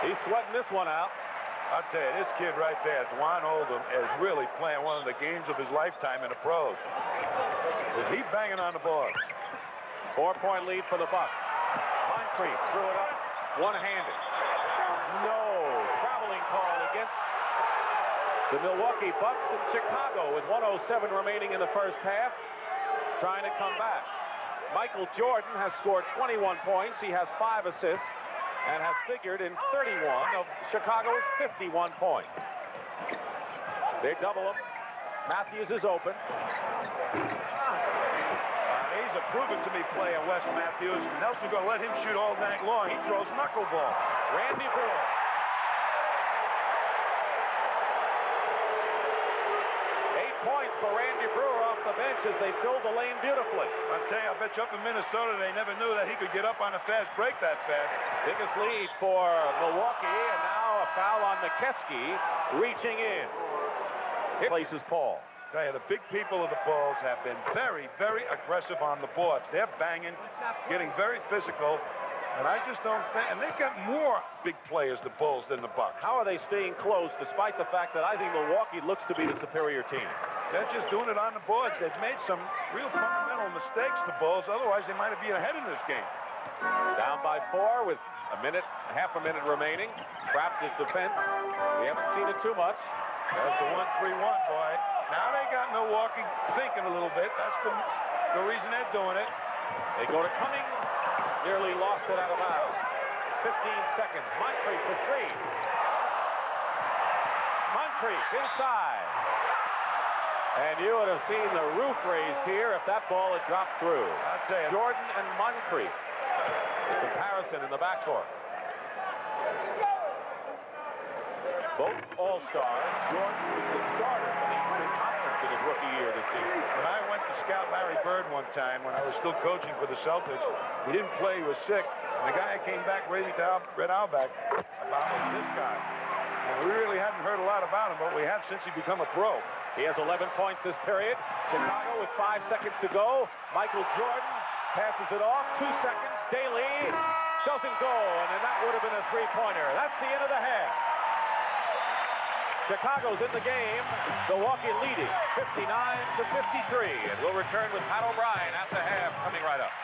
He's sweating this one out. I'll tell you, this kid right there, Juan Oldham, is really playing one of the games of his lifetime in the pros. He's banging on the boards. 4-point lead for the Bucks. Moncrief threw it up one-handed. No traveling call against the Milwaukee Bucks in Chicago with 1:07 remaining in the first half, trying to come back. Michael Jordan has scored 21 points. He has 5 assists and has figured in 31 of Chicago's 51 points. They double him. Matthews is open. He's a proven-to-me player, Wes Matthews. Nelson's going to let him shoot all night long. He throws knuckleball. Randy Breuer. 8 points for Randy Breuer off the bench as they filled the lane beautifully. I'll tell you, I bet you up in Minnesota they never knew that he could get up on a fast break that fast. Biggest lead for Milwaukee, and now a foul on McCeskey, reaching in. Here places Paul. I tell you, the big people of the Bulls have been very, very aggressive on the boards. They're banging, getting very physical, and I just don't think, and they've got more big players, the Bulls, than the Bucks. How are they staying close, despite the fact that I think Milwaukee looks to be the superior team? They're just doing it on the boards. They've made some real fundamental mistakes, the Bulls. Otherwise, they might have been ahead in this game. Down by 4 with half a minute remaining. Trapped his defense. We haven't seen it too much. There's the 1-3-1, boy. Now they got Milwaukee thinking a little bit. That's the reason they're doing it. They go to Cummings. Nearly lost it out of bounds. 15 seconds. Moncrief for 3. Moncrief inside. And you would have seen the roof raised here if that ball had dropped through. I'll tell you. Jordan and Moncrief. The comparison in the backcourt. Both all-stars. Jordan was the starter for the Eastern Conference in his rookie year this season. When I went to scout Larry Bird one time, when I was still coaching for the Celtics, he didn't play, he was sick. And the guy came back, Red Auerbach, about this guy. And we really hadn't heard a lot about him, but we have since he become a pro. He has 11 points this period. Chicago with 5 seconds to go. Michael Jordan passes it off. 2 seconds. Daly doesn't go, and that would have been a three-pointer. That's the end of the half. Chicago's in the game. Milwaukee leading 59-53. And we'll return with Pat O'Brien at the half coming right up.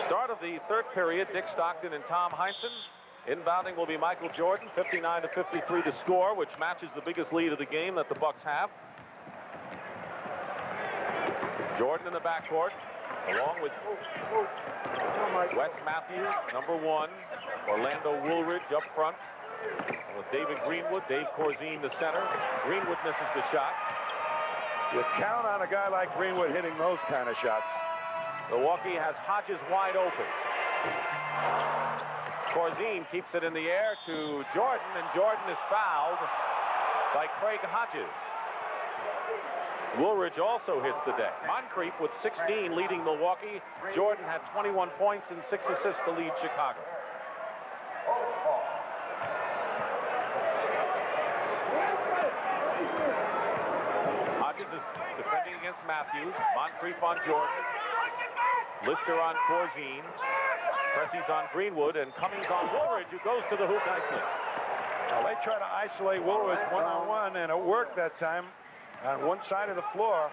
Start of the third period, Dick Stockton and Tom Heinsohn. Inbounding will be Michael Jordan, 59-53 to score, which matches the biggest lead of the game that the Bucks have. Jordan in the backcourt, along with Wes Matthews, number 1. Orlando Woolridge up front with David Greenwood, Dave Corzine the center. Greenwood misses the shot. You count on a guy like Greenwood hitting those kind of shots. Milwaukee has Hodges wide open. Corzine keeps it in the air to Jordan, and Jordan is fouled by Craig Hodges. Woolridge also hits the deck. Moncrief with 16 leading Milwaukee. Jordan had 21 points and 6 assists to lead Chicago. Hodges is defending against Matthews. Moncrief on Jordan. Lister on Corzine. Pressey's on Greenwood, and Cummings on Woolridge, who goes to the hoop nicely. Well, they try to isolate Woolridge one-on-one, and it worked that time on one side of the floor.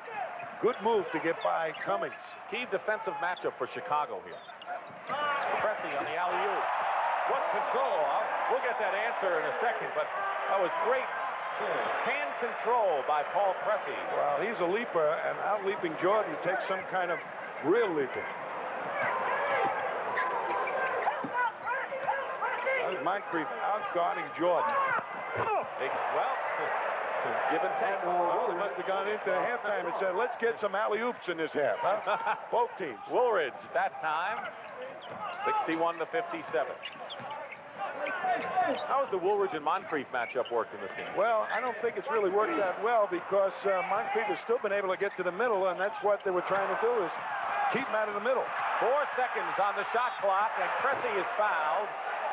Good move to get by Cummings. Key defensive matchup for Chicago here. Pressey on the alley-oop. What control? We'll get that answer in a second, but that was great hand control by Paul Pressey. Well, he's a leaper, and out-leaping Jordan takes some kind of real leaping. Moncrief out-guarding Jordan. Well, give and take. Well, they must have gone into halftime and said, let's get some alley-oops in this half, huh? Both teams. Woolridge, that time, 61-57. How has the Woolridge and Moncrief matchup worked in this game? Well, I don't think it's really worked that well because Moncrief has still been able to get to the middle, and that's what they were trying to do is keep him out of the middle. 4 seconds on the shot clock, and Pressey is fouled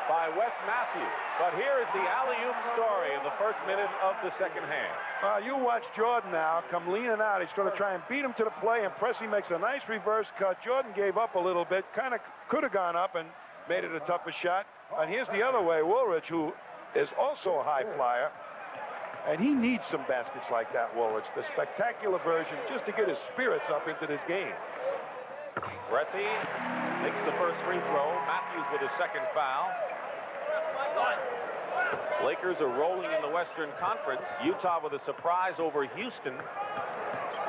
by Wes Matthews. But here is the alley-oop story in the first minute of the second half. You watch Jordan now come leaning out. He's going to try and beat him to the play, and Pressey makes a nice reverse cut. Jordan gave up a little bit, kind of could have gone up and made it a tougher shot. And here's the other way. Woolridge, who is also a high flyer, and he needs some baskets like that, Woolridge. The spectacular version, just to get his spirits up into this game. Pressey makes the first free throw. Matthews with his second foul. Lakers are rolling in the Western Conference. Utah with a surprise over Houston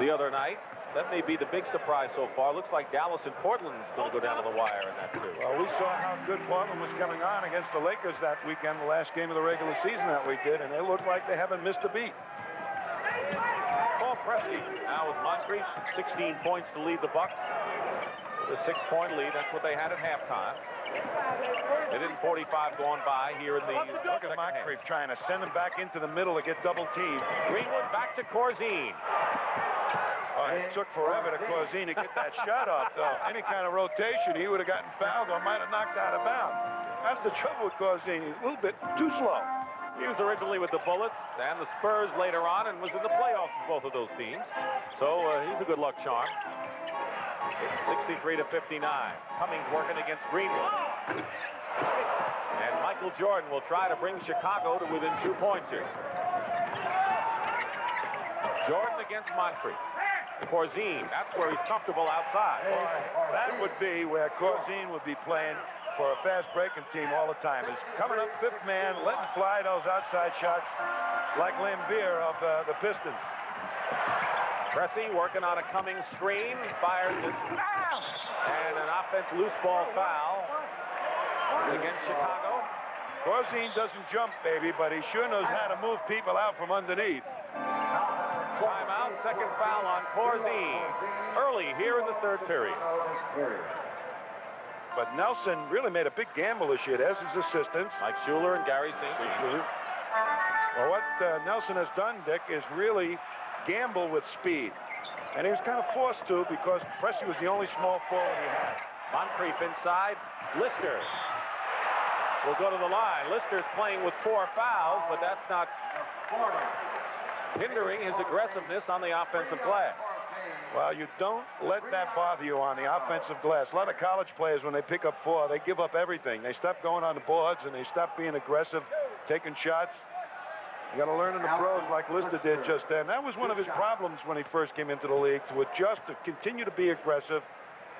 the other night. That may be the big surprise so far. Looks like Dallas and Portland is going to go down to the wire in that too. Well, we saw how good Portland was coming on against the Lakers that weekend, the last game of the regular season that we did, and they look like they haven't missed a beat. Paul Pressey now with Moncrief, 16 points to lead the Bucks. With a 6-point lead, that's what they had at halftime. They didn't 45 going by here in the Look at Moncrief trying to send him back into the middle to get double teamed. Greenwood back to Corzine. It took forever to Corzine to get that shot off, though. Any kind of rotation, he would have gotten fouled or might have knocked out of bounds. That's the trouble with Corzine. He's a little bit too slow. He was originally with the Bullets and the Spurs later on and was in the playoffs with both of those teams. So he's a good luck charm. 63 to 59. Cummings working against Greenwood. And Michael Jordan will try to bring Chicago to within 2 points here. Jordan against Moncrief. Corzine, that's where he's comfortable outside. That would be where Corzine would be playing for a fast breaking team all the time. Is coming up fifth man, letting fly those outside shots like Lambeer of the Pistons. Pressey working on a Cummings screen, fires it, and an offense loose ball foul against Chicago. Corzine doesn't jump, baby, but he sure knows how to move people out from underneath. Timeout, second foul on Corzine. Early here in the third period. But Nelson really made a big gamble this year. There's his assistants. Mike Schuler and Gary St. James. Well, what Nelson has done, Dick, is really gamble with speed. And he was kind of forced to because Pressey was the only small forward he had. Moncrief inside. Lister will go to the line. Lister's playing with 4 fouls, but that's not hindering his aggressiveness on the offensive glass. Well, you don't let that bother you on the offensive glass. A lot of college players, when they pick up 4, they give up everything. They stop going on the boards, and they stop being aggressive, taking shots. You got to learn in the pros like Lister did just then. That was one of his problems when he first came into the league, to adjust, to continue to be aggressive,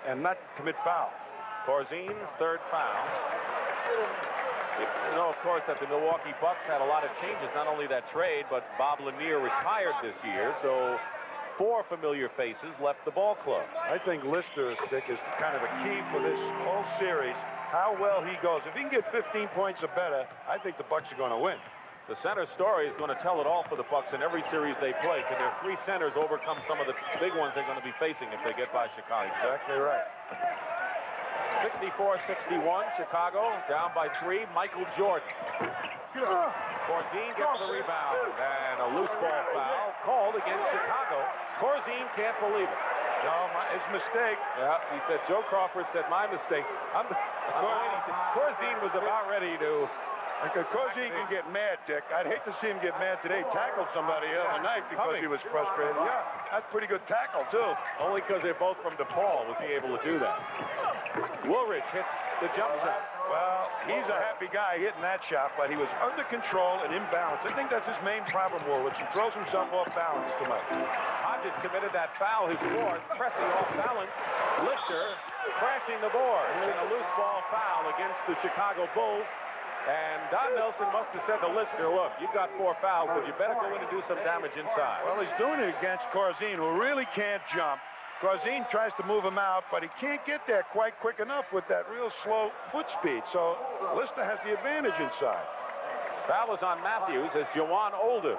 and not commit fouls. Corzine's third foul. You know, of course, that the Milwaukee Bucks had a lot of changes, not only that trade, but Bob Lanier retired this year, so 4 familiar faces left the ball club. I think Lister, Dick, is kind of the key for this whole series, how well he goes. If he can get 15 points or better, I think the Bucks are going to win. The center story is going to tell it all for the Bucks in every series they play. Can their 3 centers overcome some of the big ones they're going to be facing if they get by Chicago? Exactly right. 64-61, Chicago down by 3. Michael Jordan. Corzine gets the rebound, and a loose ball foul called against Chicago. Corzine can't believe it. No, his mistake. Yeah, he said, Joe Crawford said, my mistake. Corzine was about ready to... Corzine can get mad, Dick. I'd hate to see him get mad today. Tackled somebody the other night because he was frustrated. Yeah, that's pretty good tackle, too. Only because they're both from DePaul was he able to do that. Woolridge hits the jump shot. Well, he's a happy guy hitting that shot, but he was under control and imbalanced. I think that's his main problem, Woolridge. He throws himself off balance too much. Hodges committed that foul, his 4th. Pressey off balance. Lister crashing the board. And a loose ball foul against the Chicago Bulls. And Don Nelson must have said to Lister, look, you've got 4 fouls, but you better go in and do some damage inside. Well, he's doing it against Corzine, who really can't jump. Corzine tries to move him out, but he can't get there quite quick enough with that real slow foot speed. So Lister has the advantage inside. Foul is on Matthews as Jawan Oldham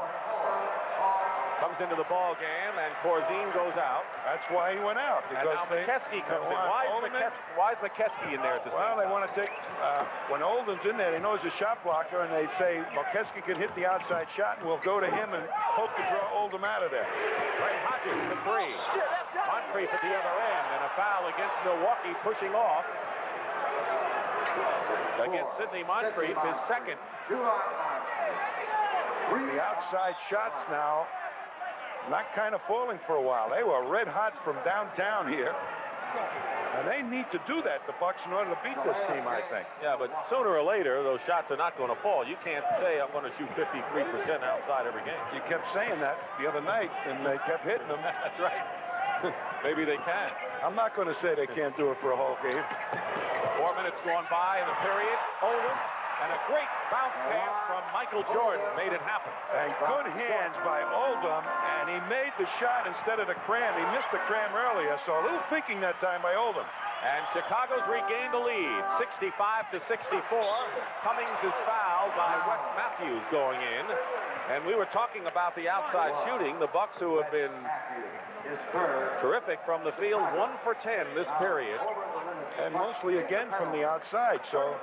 comes into the ball game, and Corzine goes out. That's why he went out. And now McCeskey comes in. Why is McCeskey in there at the same time? They want to take, when Oldham's in there, they know he's a shot blocker, and they say, McCeskey can hit the outside shot, and we'll go to him and hope to draw Oldham out of there. Ray Hodges for 3. Moncrief at the other end, and a foul against Milwaukee pushing off. Against Sidney Moncrief, his 2nd. The outside shots now not kind of falling for a while. They were red hot from downtown here. And they need to do that, the Bucks, in order to beat this team, I think. Yeah, but sooner or later, those shots are not going to fall. You can't say I'm going to shoot 53% outside every game. You kept saying that the other night, and they kept hitting them. That's right. Maybe they can. I'm not going to say they can't do it for a whole game. 4 minutes gone by in the period. Oldham, and a great bounce pass from Michael Jordan made it happen. And good hands by Oldham, and he made the shot instead of the cram. He missed the cram earlier, so a little thinking that time by Oldham. And Chicago's regained the lead, 65-64. Cummings is fouled by Wes Matthews going in. And we were talking about the outside shooting. The Bucks, who have been terrific from the field, 1 for 10 this period. And mostly, again, from the outside. So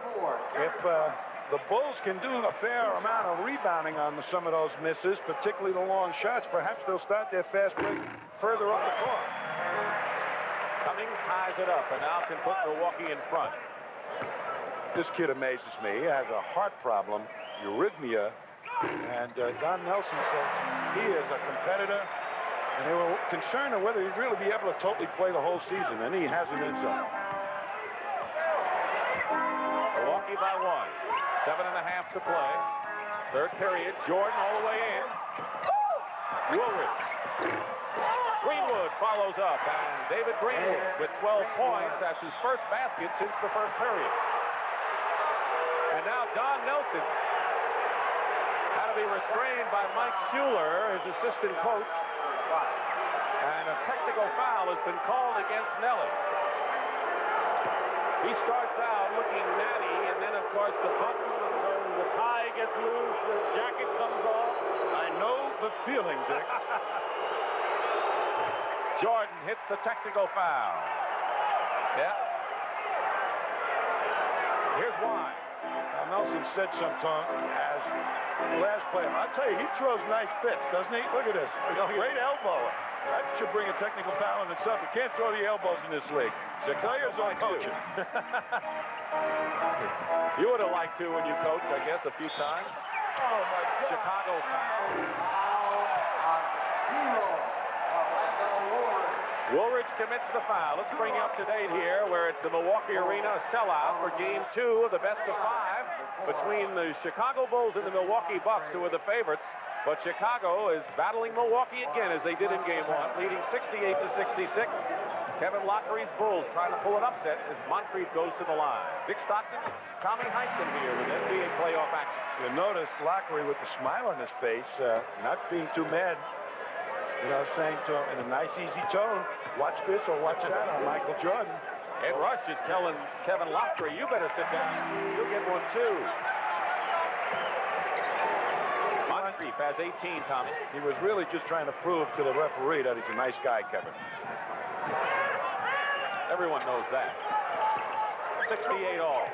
if the Bulls can do a fair amount of rebounding on some of those misses, particularly the long shots, perhaps they'll start their fast break further up the court. Cummings ties it up and now can put Milwaukee in front. This kid amazes me. He has a heart problem, arrhythmia, and Don Nelson says he is a competitor, and they were concerned of whether he'd really be able to totally play the whole season, and he hasn't in some. Milwaukee by 1. 7.5 to play. Third period. Jordan all the way in. Woolridge. Greenwood follows up, and David Greenwood with 12 points. That's his first basket since the first period. And now Don Nelson had to be restrained by Mike Schuler, his assistant coach. And a technical foul has been called against Nelly. He starts out looking natty, and then, of course, the button, the tie gets loose, the jacket comes off. I know the feeling, Dick. Jordan hits the technical foul. Yeah. Here's why. Now, Nelson said sometime as last player. I'll tell you, he throws nice fits, doesn't he? Look at this. Great elbow. That should bring a technical foul in itself. You can't throw the elbows in this league. Players are coaching. You would have liked to when you coached, I guess, a few times. Oh, my God. Chicago foul. Woolridge commits the foul. Let's bring you up to date here, where it's the Milwaukee Arena sellout for Game 2 of the best of 5 between the Chicago Bulls and the Milwaukee Bucks, who are the favorites. But Chicago is battling Milwaukee again, as they did in Game 1, leading 68-66. Kevin Loughery's Bulls trying to pull an upset as Moncrief goes to the line. Dick Stockton, Tommy Heinsohn here with NBA playoff action. You notice Loughery with the smile on his face, not being too mad. You know, saying to him in a nice, easy tone, watch this or watch that on Michael Jordan. Ed Rush is telling Kevin Loughery, you better sit down. You'll get one, too. Moncrief has 18, Tommy. He was really just trying to prove to the referee that he's a nice guy, Kevin. Everyone knows that. 68 all.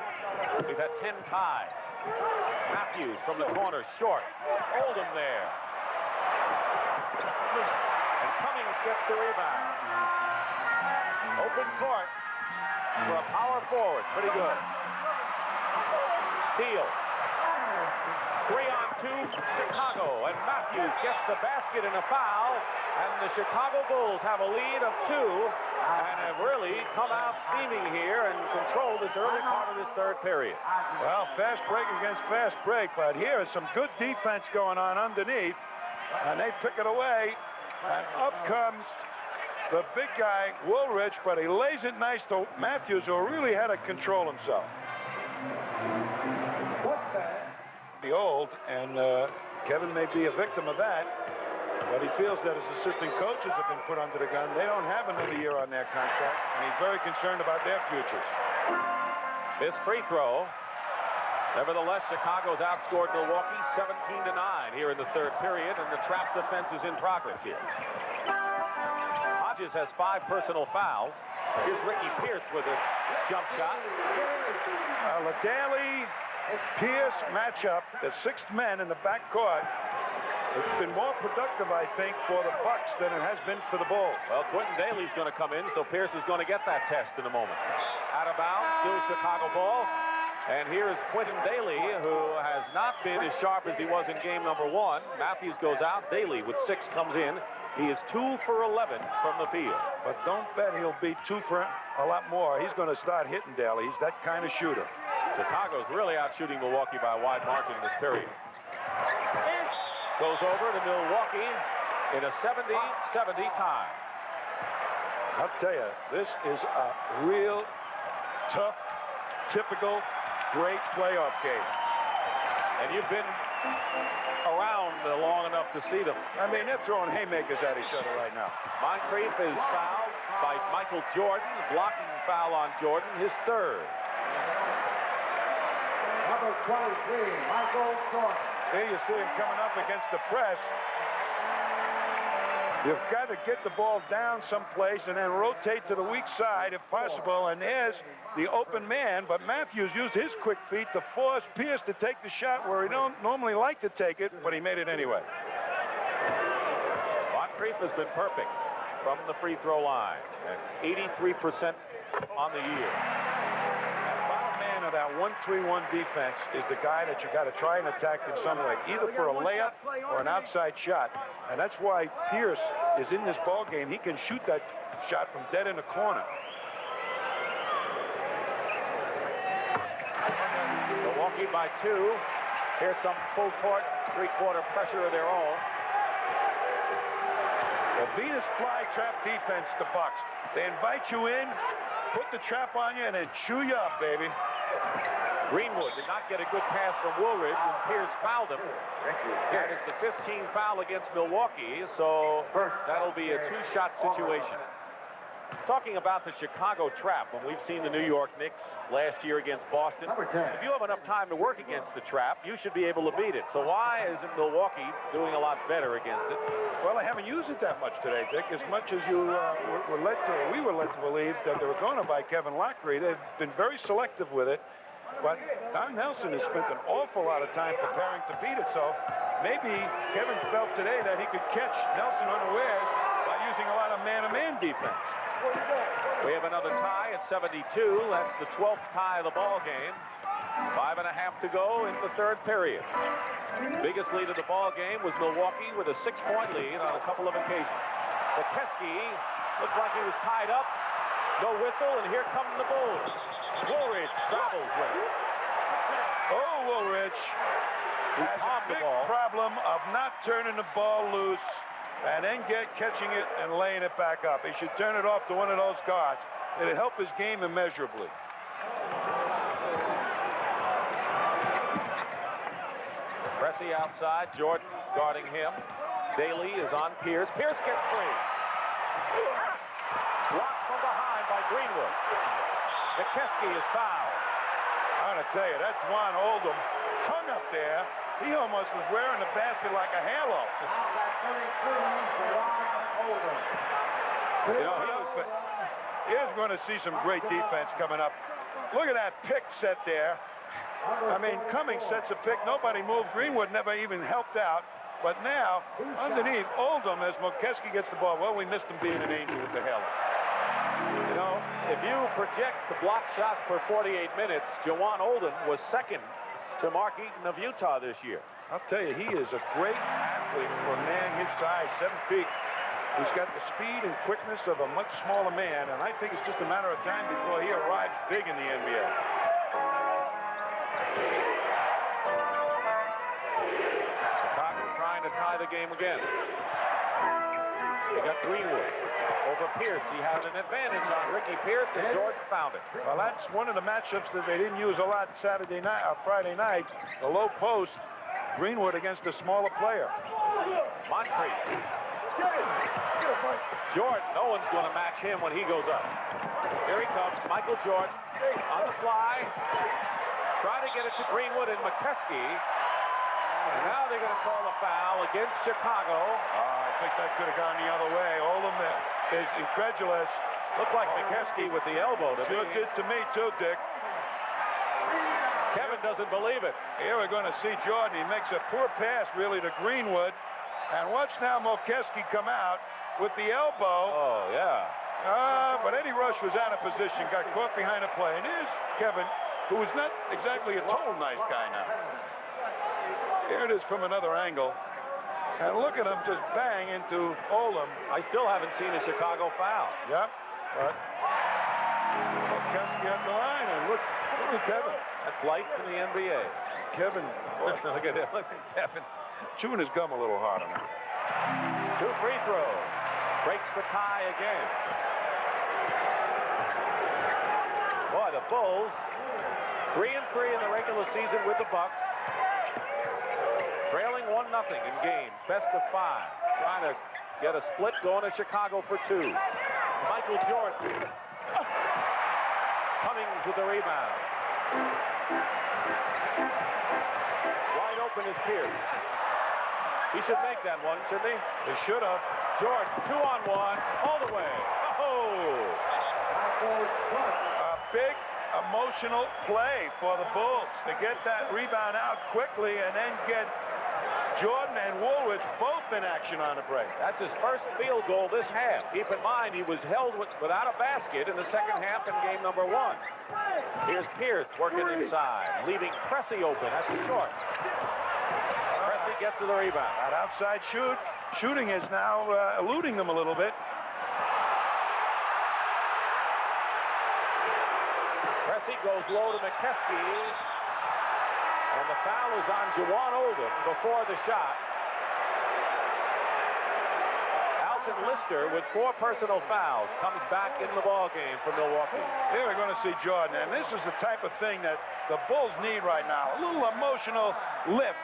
We've had 10 ties. Matthews from the corner, short. Oldham there. And Cummings gets the rebound. Open court for a power forward. Pretty good. Steal. 3-on-2, Chicago. And Matthews gets the basket and a foul. And the Chicago Bulls have a lead of 2 and have really come out steaming here and controlled this early part of this third period. Well, fast break against fast break, but here is some good defense going on underneath. And they pick it away. And up comes the big guy, Woolridge, but he lays it nice to Matthews, who really had to control himself. The old, and Kevin may be a victim of that, but he feels that his assistant coaches have been put under the gun. They don't have another year on their contract, and he's very concerned about their futures. This free throw. Nevertheless, Chicago's outscored Milwaukee 17-9 here in the third period, and the trap defense is in progress here. Hodges has 5 personal fouls. Here's Ricky Pierce with a jump shot. The Daly-Pierce matchup, the 6th men in the backcourt, it's been more productive, I think, for the Bucks than it has been for the Bulls. Well, Quentin Daly's going to come in, so Pierce is going to get that test in a moment. Out of bounds, still Chicago ball. And here is Quentin Daly, who has not been as sharp as he was in game number 1. Matthews goes out. Daly with 6 comes in. He is 2 for 11 from the field. but don't bet he'll be 2 for a lot more. He's going to start hitting daily. He's that kind of shooter. Chicago's really out shooting Milwaukee by a wide margin in this period. Goes over to Milwaukee in a 70-70 tie. I'll tell you, this is a real tough, typical, great playoff game. And you've been around long enough to see them. I mean, they're throwing haymakers at each other right now. Moncrief is fouled by Michael Jordan, blocking foul on Jordan, his third. Number 23, Michael Jordan. Here you see him coming up against the press. You've got to get the ball down someplace and then rotate to the weak side if possible. And there's the open man, but Matthews used his quick feet to force Pierce to take the shot where he don't normally like to take it, but he made it anyway. Moncrief has been perfect from the free throw line, and 83% on the year. Bottom man of that 1-3-1 defense is the guy that you got to try and attack in some way, either for a layup or an outside shot. And that's why Pierce is in this ball game. He can shoot that shot from dead in the corner. Milwaukee by 2. Here's some full court, three-quarter pressure of their own. The Venus fly trap defense, the Bucks. They invite you in, put the trap on you, and then chew you up, baby. Greenwood did not get a good pass from Woolridge, and Pierce fouled him. That is the 15th foul against Milwaukee, so that'll be a 2-shot situation. Talking about the Chicago trap, when we've seen the New York Knicks last year against Boston, if you have enough time to work against the trap, you should be able to beat it. So why isn't Milwaukee doing a lot better against it? Well, they haven't used it that much today, Dick, as much as we were led to believe that they were going to by Kevin Loughery. They've been very selective with it. But Don Nelson has spent an awful lot of time preparing to beat it, so maybe Kevin felt today that he could catch Nelson unawares by using a lot of man-to-man defense. We have another tie at 72. That's the 12th tie of the ball game. 5.5 to go in the third period. Biggest lead of the ball game was Milwaukee with a 6-point lead on a couple of occasions. McCeskey looked like he was tied up. No whistle, and here come the Bulls. Woolridge travels with it. Oh, Woolridge has a big problem of not turning the ball loose and then catching it and laying it back up. He should turn it off to one of those guards. It'll help his game immeasurably. Pressey outside, Jordan guarding him. Daly is on Pierce. Pierce gets free. Blocked from behind by Greenwood. McCeskey is fouled. I want to tell you, that's Juan Oldham hung up there. He almost was wearing the basket like a halo. You know, he is going to see some great defense coming up. Look at that pick set there. I mean, Cummings sets a pick. Nobody moved. Greenwood never even helped out. But now, underneath, Oldham, as McCeskey gets the ball. Well, we missed him being an angel with the halo. You know, if you project the block shots per 48 minutes, Juwan Oldham was second to Mark Eaton of Utah this year. I'll tell you, he is a great athlete for a man his size, 7 feet. He's got the speed and quickness of a much smaller man, and I think it's just a matter of time before he arrives big in the NBA. Chicago trying to tie the game again. They got Greenwood over Pierce. He had an advantage on Ricky Pierce, and Jordan found it. Well, that's one of the matchups that they didn't use a lot Saturday night or Friday night. The low post, Greenwood against a smaller player. Moncrief. Jordan, no one's going to match him when he goes up. Here he comes, Michael Jordan on the fly. Trying to get it to Greenwood and McCeskey. And now they're going to call a foul against Chicago. I think that could have gone the other way. Oldham is incredulous. Looked like McCeskey with the elbow. Sure did to me too, Dick. Kevin doesn't believe it. Here we're going to see Jordan. He makes a poor pass, really, to Greenwood. And watch now McCeskey come out with the elbow. Oh, yeah. But Eddie Rush was out of position, got caught behind a play. And here's Kevin, who is not exactly a total nice guy now. Here it is from another angle. And look at him just bang into Oldham. I still haven't seen a Chicago foul. Yep. But Kesky at the line, and look at Kevin. That's life in the NBA. Kevin, Look at him. Look at Kevin. chewing his gum a little harder now. 2 free throws. Breaks the tie again. Boy, the Bulls 3-3 in the regular season with the Bucks. Trailing 1-0 in games. Best of 5. Trying to get a split going to Chicago for 2. Michael Jordan. Cummings with the rebound. Wide open is Pierce. He should make that one, shouldn't he? He should have. Jordan, 2-on-1, all the way. Oh! A big emotional play for the Bulls to get that rebound out quickly and then get Jordan and Woolridge both in action on the break. That's his first field goal this half. Keep in mind, he was held without a basket in the second half in game number 1. Here's Pierce working inside, leaving Pressey open at the short. Pressey gets to the rebound. That outside shooting is now eluding them a little bit. Pressey goes low to McCeskey. And the foul is on Juwan Oldham before the shot. Alton Lister with 4 personal fouls comes back in the ball game for Milwaukee. Here we're going to see Jordan, and this is the type of thing that the Bulls need right now. A little emotional lift.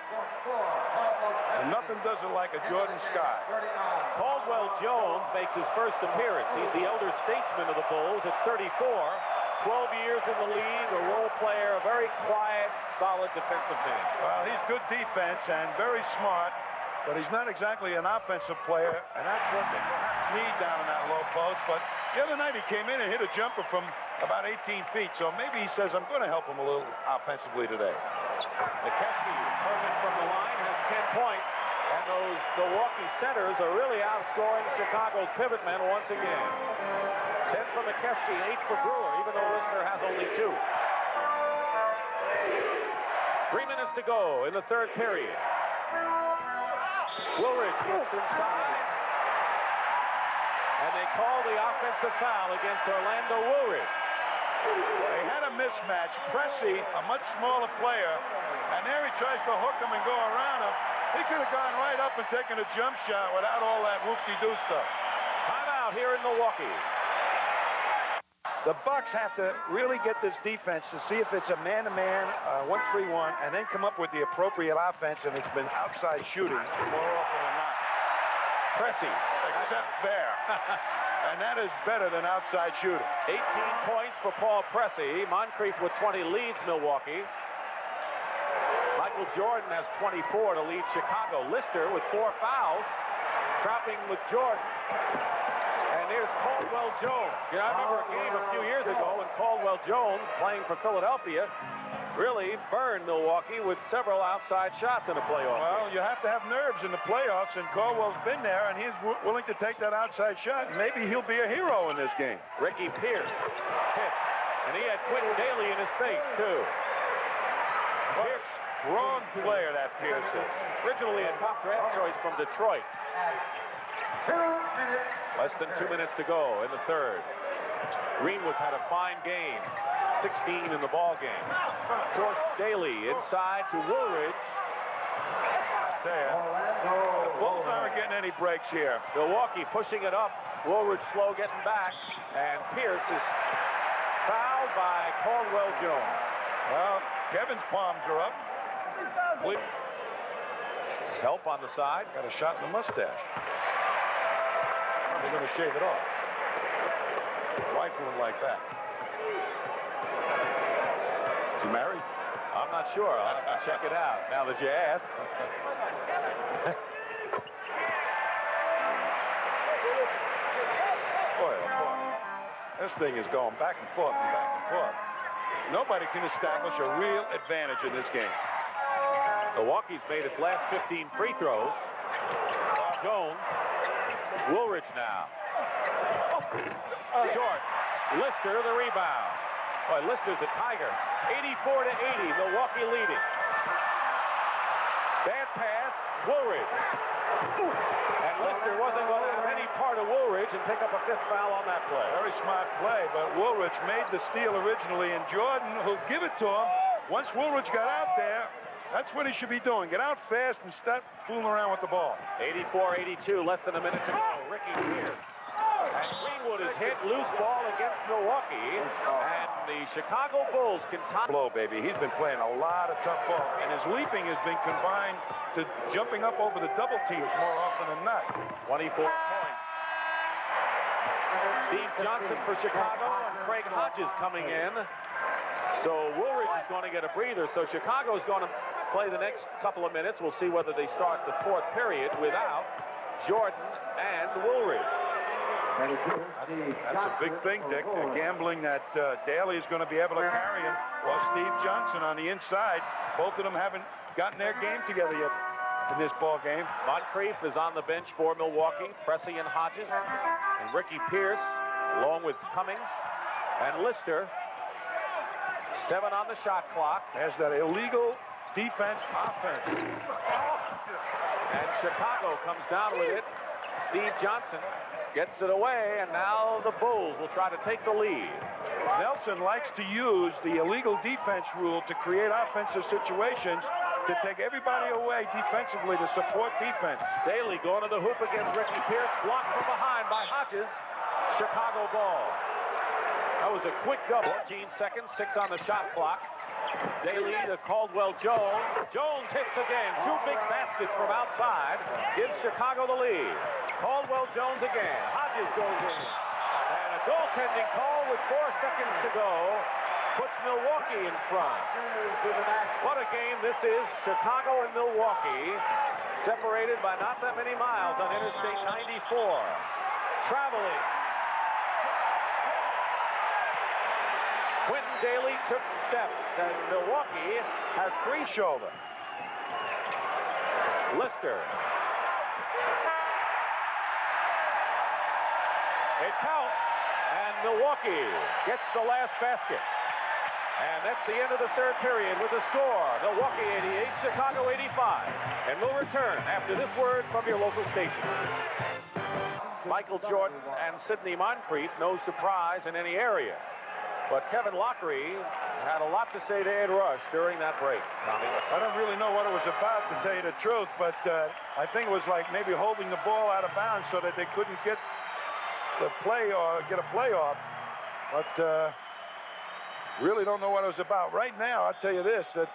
And nothing does it like a Jordan Scott. Caldwell Jones makes his first appearance. He's the elder statesman of the Bulls at 34. 12 years in the league, a role player, a very quiet, solid defensive man. Well, he's good defense and very smart, but he's not exactly an offensive player, and that's what they need down in that low post. But the other night he came in and hit a jumper from about 18 feet, so maybe he says, I'm going to help him a little offensively today. McCeskey, perfect from the line, has 10 points, and those Milwaukee centers are really outscoring Chicago's pivot men once again. 10 for McCeskey, 8 for Breuer, even though Lister has only 2. 3 minutes to go in the third period. Woolridge gets inside. And they call the offensive foul against Orlando Woolridge. They had a mismatch. Pressey, a much smaller player, and there he tries to hook him and go around him. He could have gone right up and taken a jump shot without all that whoop-de-doo stuff. Timeout here in Milwaukee. The Bucks have to really get this defense to see if it's a man-to-man, 1-3-1, and then come up with the appropriate offense, and it's been outside shooting more often than not. Pressey. Except there. And that is better than outside shooting. 18 points for Paul Pressey. Moncrief with 20 leads Milwaukee. Michael Jordan has 24 to lead Chicago. Lister with 4 fouls, trapping with Jordan. And here's Caldwell Jones. You know, I remember a game a few years ago when Caldwell Jones, playing for Philadelphia, really burned Milwaukee with several outside shots in the playoffs. Well, you have to have nerves in the playoffs, and Caldwell's been there, and he's willing to take that outside shot, and maybe he'll be a hero in this game. Ricky Pierce hits, and he had Quentin Daly in his face, too. Pierce, wrong player, that Pierce is. Originally a top draft choice from Detroit. 2 minutes. Less than 2 minutes to go in the third. Greenwood had a fine game. 16 in the ball game. Of course, Daly inside to Woolridge. I tell you, the Bulls aren't getting any breaks here. Milwaukee pushing it up. Woolridge slow getting back. And Pierce is fouled by Caldwell Jones. Well, Kevin's palms are up. Help on the side. Got a shot in the mustache. They're going to shave it off. Rifling like that. Is he married? I'm not sure. I'll have to check it out now that you asked. Boy, oh boy. This thing is going back and forth and back and forth. Nobody can establish a real advantage in this game. Milwaukee's made its last 15 free throws. Jones. Woolridge now. Short. Lister the rebound. Boy, Lister's a tiger. 84-80. Milwaukee leading. Bad pass, Woolridge. And Lister wasn't going to have any part of Woolridge and pick up a 5th foul on that play. Very smart play, but Woolridge made the steal originally, and Jordan, who'll give it to him, once Woolridge got out there, that's what he should be doing. Get out fast and stop fooling around with the ball. 84-82, less than a minute to go. Ricky Pierce. And Greenwood is hit, loose ball against Milwaukee, and the Chicago Bulls can top. Blow, baby. He's been playing a lot of tough ball, and his leaping has been combined to jumping up over the double teams more often than not. 24 points. Steve Johnson for Chicago, and Craig Hodges coming in. So Woolridge is going to get a breather, so Chicago is going to play the next couple of minutes. We'll see whether they start the 4th period without Jordan and Woolridge. That's a big thing, Dick. They're gambling that Daly is going to be able to carry him, while Steve Johnson on the inside. Both of them haven't gotten their game together yet in this ball game. Moncrief is on the bench for Milwaukee. Pressey and Hodges, and Ricky Pierce, along with Cummings and Lister. 7 on the shot clock. Has that illegal defense, offense. And Chicago comes down with it. Steve Johnson gets it away, and now the Bulls will try to take the lead. Nelson likes to use the illegal defense rule to create offensive situations to take everybody away defensively to support defense. Daly going to the hoop against Ricky Pierce, blocked from behind by Hodges. Chicago ball. That was a quick double. 14 seconds, 6 on the shot clock. Daly to Caldwell Jones. Jones hits again. 2 big baskets from outside. Gives Chicago the lead. Caldwell Jones again. Hodges goes in. And a goaltending call with 4 seconds to go puts Milwaukee in front. What a game this is. Chicago and Milwaukee separated by not that many miles on Interstate 94. Traveling. Quentin Daly took steps, and Milwaukee has 3 shoulder. Lister. It counts, and Milwaukee gets the last basket. And that's the end of the 3rd period with a score. Milwaukee 88, Chicago 85. And we'll return after this word from your local station. Michael Jordan and Sidney Moncrief, no surprise in any area. But Kevin Loughery had a lot to say to Ed Rush during that break, Tommy. I don't really know what it was about, to tell you the truth, but I think it was like maybe holding the ball out of bounds so that they couldn't get the play or get a playoff. But really don't know what it was about. Right now, I'll tell you this, that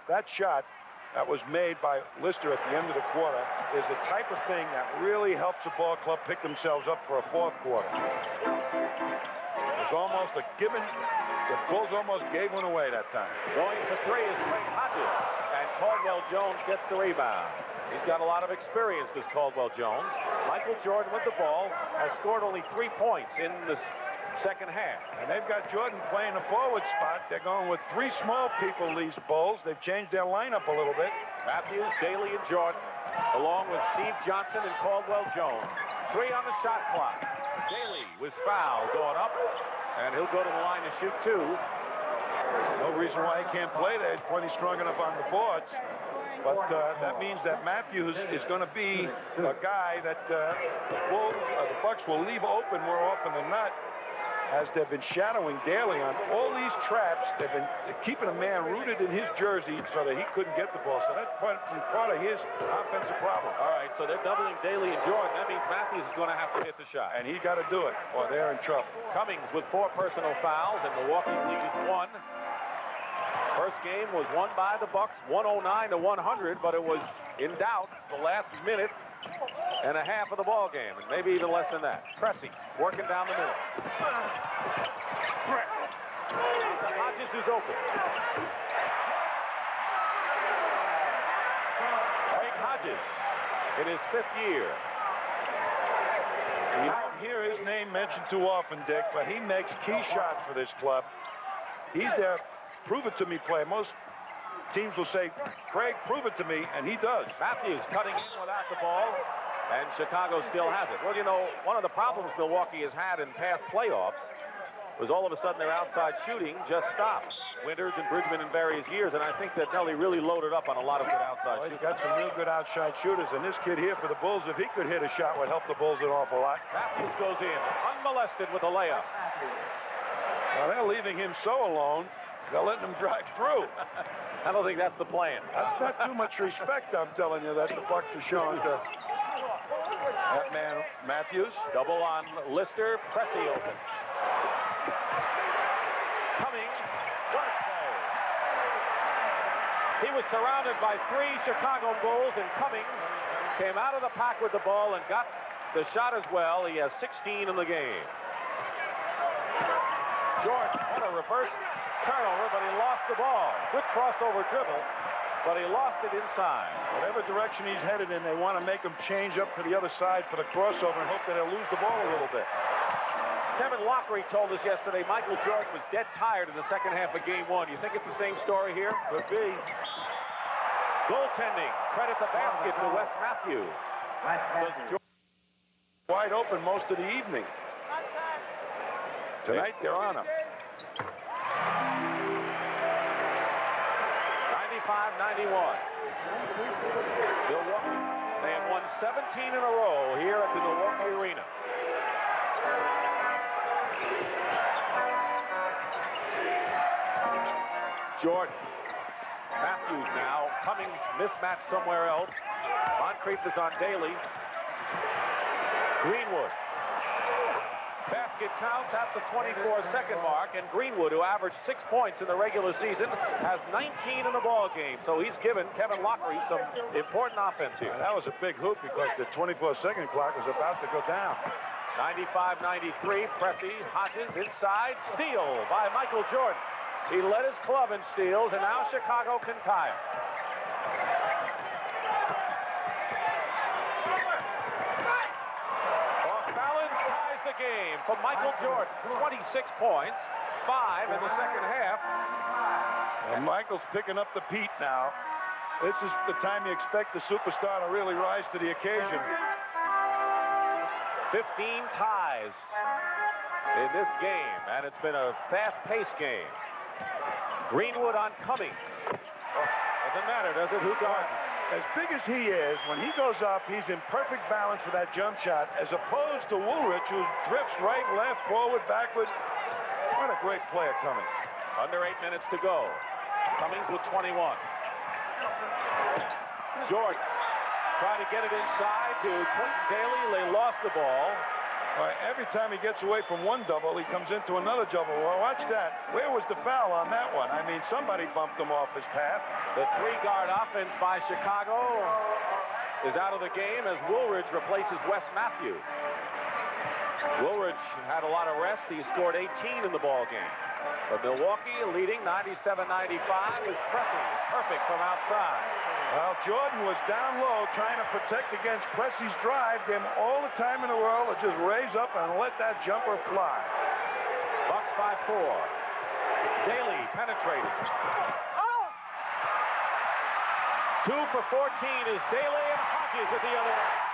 that shot that was made by Lister at the end of the quarter is the type of thing that really helps the ball club pick themselves up for a 4th quarter. It was almost a given. The Bulls almost gave one away that time. Going for 3 is Craig Hodges, and Caldwell Jones gets the rebound. He's got a lot of experience, this Caldwell Jones. Michael Jordan with the ball has scored only 3 points in the 2nd half. And they've got Jordan playing the forward spot. They're going with 3 small people, these Bulls. They've changed their lineup a little bit. Matthews, Daly, and Jordan, along with Steve Johnson and Caldwell Jones. 3 on the shot clock. Daly was fouled going up, and he'll go to the line to shoot 2. No reason why he can't play there. He's plenty strong enough on the boards. But that means that Matthews is going to be a guy that the Bucks will leave open more often than not, as they've been shadowing Daly on all these traps. They've been keeping a man rooted in his jersey so that he couldn't get the ball. So that's part of his offensive problem. All right, so they're doubling Daly and Jordan. That means Matthews is going to have to hit the shot. And he's got to do it, or they're in trouble. Cummings with 4 personal fouls, and Milwaukee leads 1. First game was won by the Bucks, 109-100, but it was in doubt the last minute and a half of the ball game, and maybe even less than that. Pressey working down the middle. Hodges is open. Craig Hodges in his 5th year. You don't hear his name mentioned too often, Dick, but he makes key shots for this club. He's their prove-it-to-me player. Most teams will say, Craig, prove it to me, and he does. Matthews cutting in without the ball, and Chicago still has it. Well, you know, one of the problems Milwaukee has had in past playoffs was all of a sudden their outside shooting just stopped. Winters and Bridgman in various years, and I think that Nelly really loaded up on a lot of good outside Well, he's shooting. got some real good outside shooters, and this kid here for the Bulls, if he could hit a shot, would help the Bulls an awful lot. Matthews goes in, unmolested with a layup. Well, they're leaving him so alone, they're letting him drive through. I don't think that's the plan. That's not too much respect, I'm telling you, that the Bucks are showing to that man, Matthews. Double on Lister, Pressey open. Cummings, work play. He was surrounded by 3 Chicago Bulls, and Cummings came out of the pack with the ball and got the shot as well. He has 16 in the game. Jordan, what a reverse turnover, but he lost the ball. Good crossover dribble, but he lost it inside. Whatever direction he's headed in, they want to make him change up to the other side for the crossover and hope that he'll lose the ball a little bit. Kevin Loughery told us yesterday Michael Jordan was dead tired in the second half of Game 1. You think it's the same story here? Could be. Goaltending. Credit the basket to Wes Matthews. Wide open most of the evening. Tonight, they're on him. 95-91. Milwaukee. They have won 17 in a row here at the Milwaukee Arena. Jordan. Matthews now. Cummings mismatched somewhere else. Moncrief is on Daly. Greenwood. Basket counts at the 24-second mark, and Greenwood, who averaged 6 points in the regular season, has 19 in the ball game. So he's given Kevin Loughery some important offense here. And that was a big hoop because the 24-second clock was about to go down. 95-93, Pressey, Hodges inside, steal by Michael Jordan. He led his club in steals, and now Chicago can tie him. Off balance ties the game for Michael Jordan. 26 points, 5 in the second half. And Michael's picking up the peat now. This is the time you expect the superstar to really rise to the occasion. 15 ties in this game, and it's been a fast-paced game. Greenwood on Cummings. Doesn't matter, does it? Who guards him? As big as he is, when he goes up, he's in perfect balance with that jump shot, as opposed to Woolridge, who drifts right, left, forward, backward. What a great player, Cummings. Under 8 minutes to go. Cummings with 21. Jordan trying to get it inside to Quentin Daly. They lost the ball. All right, every time he gets away from one double, he comes into another double. Well, watch that. Where was the foul on that one? I mean, somebody bumped him off his path. The 3-guard offense by Chicago is out of the game as Woolridge replaces Wes Matthews. Woolridge had a lot of rest. He scored 18 in the ball game. But Milwaukee leading 97-95 is Pressey. Perfect from outside. Well, Jordan was down low trying to protect against Pressey's drive. Gave him all the time in the world to just raise up and let that jumper fly. Bucks by 4. Daly penetrated. 2 for 14 is Daly, and Hodges at the other end.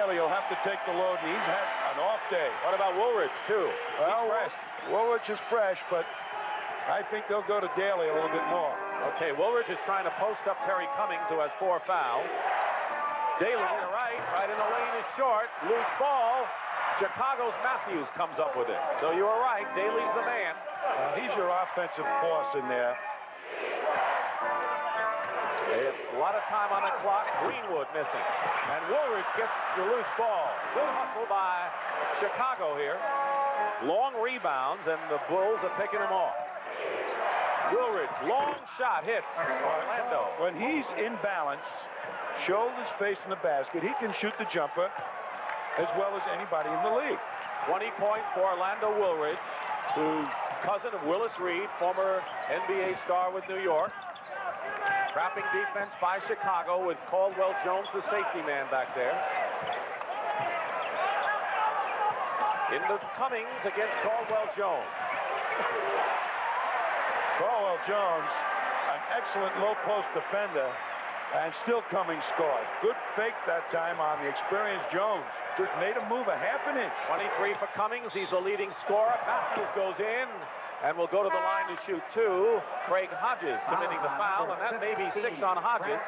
He'll have to take the load, and he's had an off day. What about Woolridge, too? Well, He's fresh. Woolridge is fresh, but I think they'll go to Daly a little bit more. Okay, Woolridge is trying to post up Terry Cummings, who has 4 fouls. Daly to the right in the lane is short. Loose ball. Chicago's Matthews comes up with it. So you were right, Daly's the man. He's your offensive force in there. A lot of time on the clock. Greenwood missing. And Woolridge gets the loose ball. Good hustle by Chicago here. Long rebounds, and the Bulls are picking him off. Woolridge, long shot, hits Orlando. When he's in balance, shoulders facing the basket, he can shoot the jumper as well as anybody in the league. 20 points for Orlando Woolridge, who's cousin of Willis Reed, former NBA star with New York. Trapping defense by Chicago with Caldwell Jones, the safety man back there. Into Cummings against Caldwell Jones. Caldwell Jones, an excellent low post defender. And still Cummings scores. Good fake that time on the experienced Jones. Just made him move a half an inch. 23 for Cummings. He's the leading scorer. Matthews goes in and will go to the line to shoot 2. Craig Hodges committing the foul, and that may be 6 on Hodges.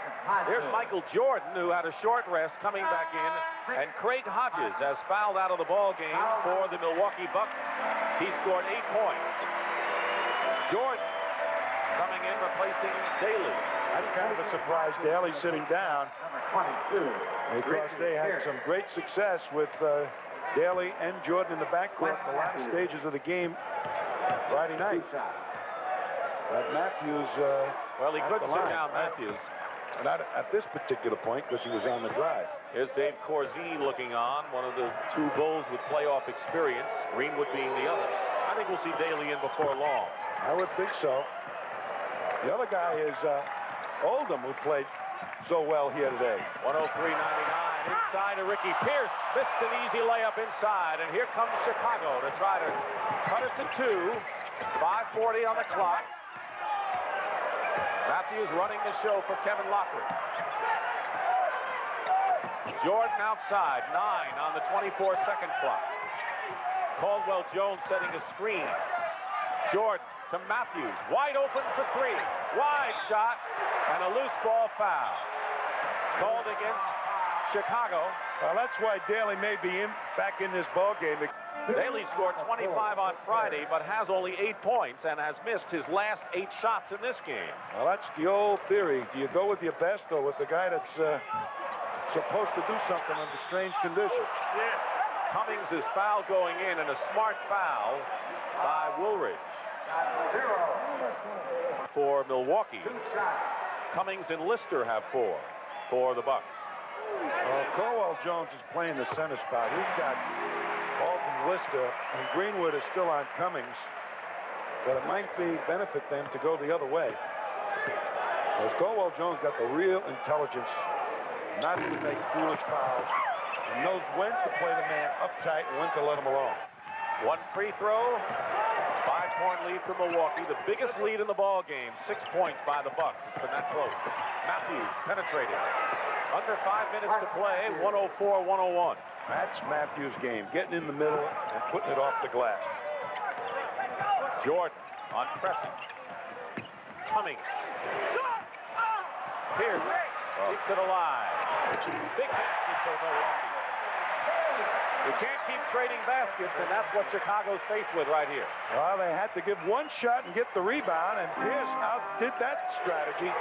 There's Michael Jordan, who had a short rest, coming back in, and Craig Hodges has fouled out of the ball game for the Milwaukee Bucks. He scored 8 points. Jordan coming in, replacing Daly. That's kind of a surprise. Daly sitting down because they had some great success with Daly and Jordan in the backcourt in the latter stages of the game Friday night. But Matthews, well, he couldn't sit down Matthews. Not at this particular point because he was on the drive. Here's Dave Corzine looking on, one of the 2 Bulls with playoff experience, Greenwood being the other. I think we'll see Daly in before long. I would think so. The other guy is Oldham, who played so well here today. 103.99 inside to Ricky Pierce. Missed an easy layup inside, and here comes Chicago to try to cut it to 2. 5:40 on the clock. Matthews running the show for Kevin Loughery. Jordan outside, 9 on the 24-second clock. Caldwell Jones setting a screen. Jordan to Matthews, wide open for 3. Wide shot, and a loose ball foul. Called against Chicago. Well, that's why Daly may be back in this ball game. Daly scored 25 on Friday, but has only 8 points and has missed his last 8 shots in this game. Well, that's the old theory. Do you go with your best or with the guy that's supposed to do something under strange conditions? Cummings is foul going in, and a smart foul by Woolridge. For Milwaukee. Cummings and Lister have 4 for the Bucks. Caldwell Jones is playing the center spot. He's got ball from Lister, and Greenwood is still on Cummings. But it might benefit them to go the other way. As Caldwell Jones got the real intelligence not to make foolish fouls, and knows when to play the man uptight and when to let him alone. 1 free throw. 5-point lead for Milwaukee. The biggest lead in the ball game. 6 points by the Bucks. It's been that close. Matthews penetrating. Under 5 minutes to play. 104-101. That's Matthews' game. Getting in the middle and putting it off the glass. Jordan on Pressey. Cummings. Pierce keeps it alive. Big basket for Milwaukee. You can't keep trading baskets, and that's what Chicago's faced with right here. Well, they had to give 1 shot and get the rebound, and Pierce outdid that strategy.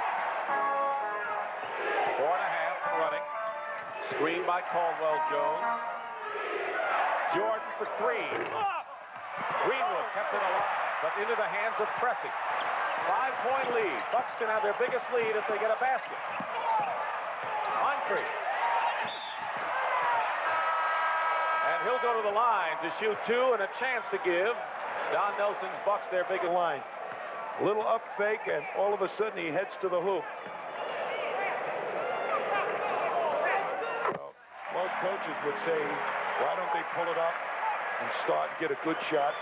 4.5 running. Screen by Caldwell Jones. Jordan for 3. Greenwood kept it alive, but into the hands of Pressey. 5-point lead. Bucks can have their biggest lead if they get a basket. Moncrief. And he'll go to the line to shoot 2 and a chance to give Don Nelson's Bucks their biggest line. A little up fake, and all of a sudden he heads to the hoop. Well, most coaches would say, why don't they pull it up and start and get a good shot?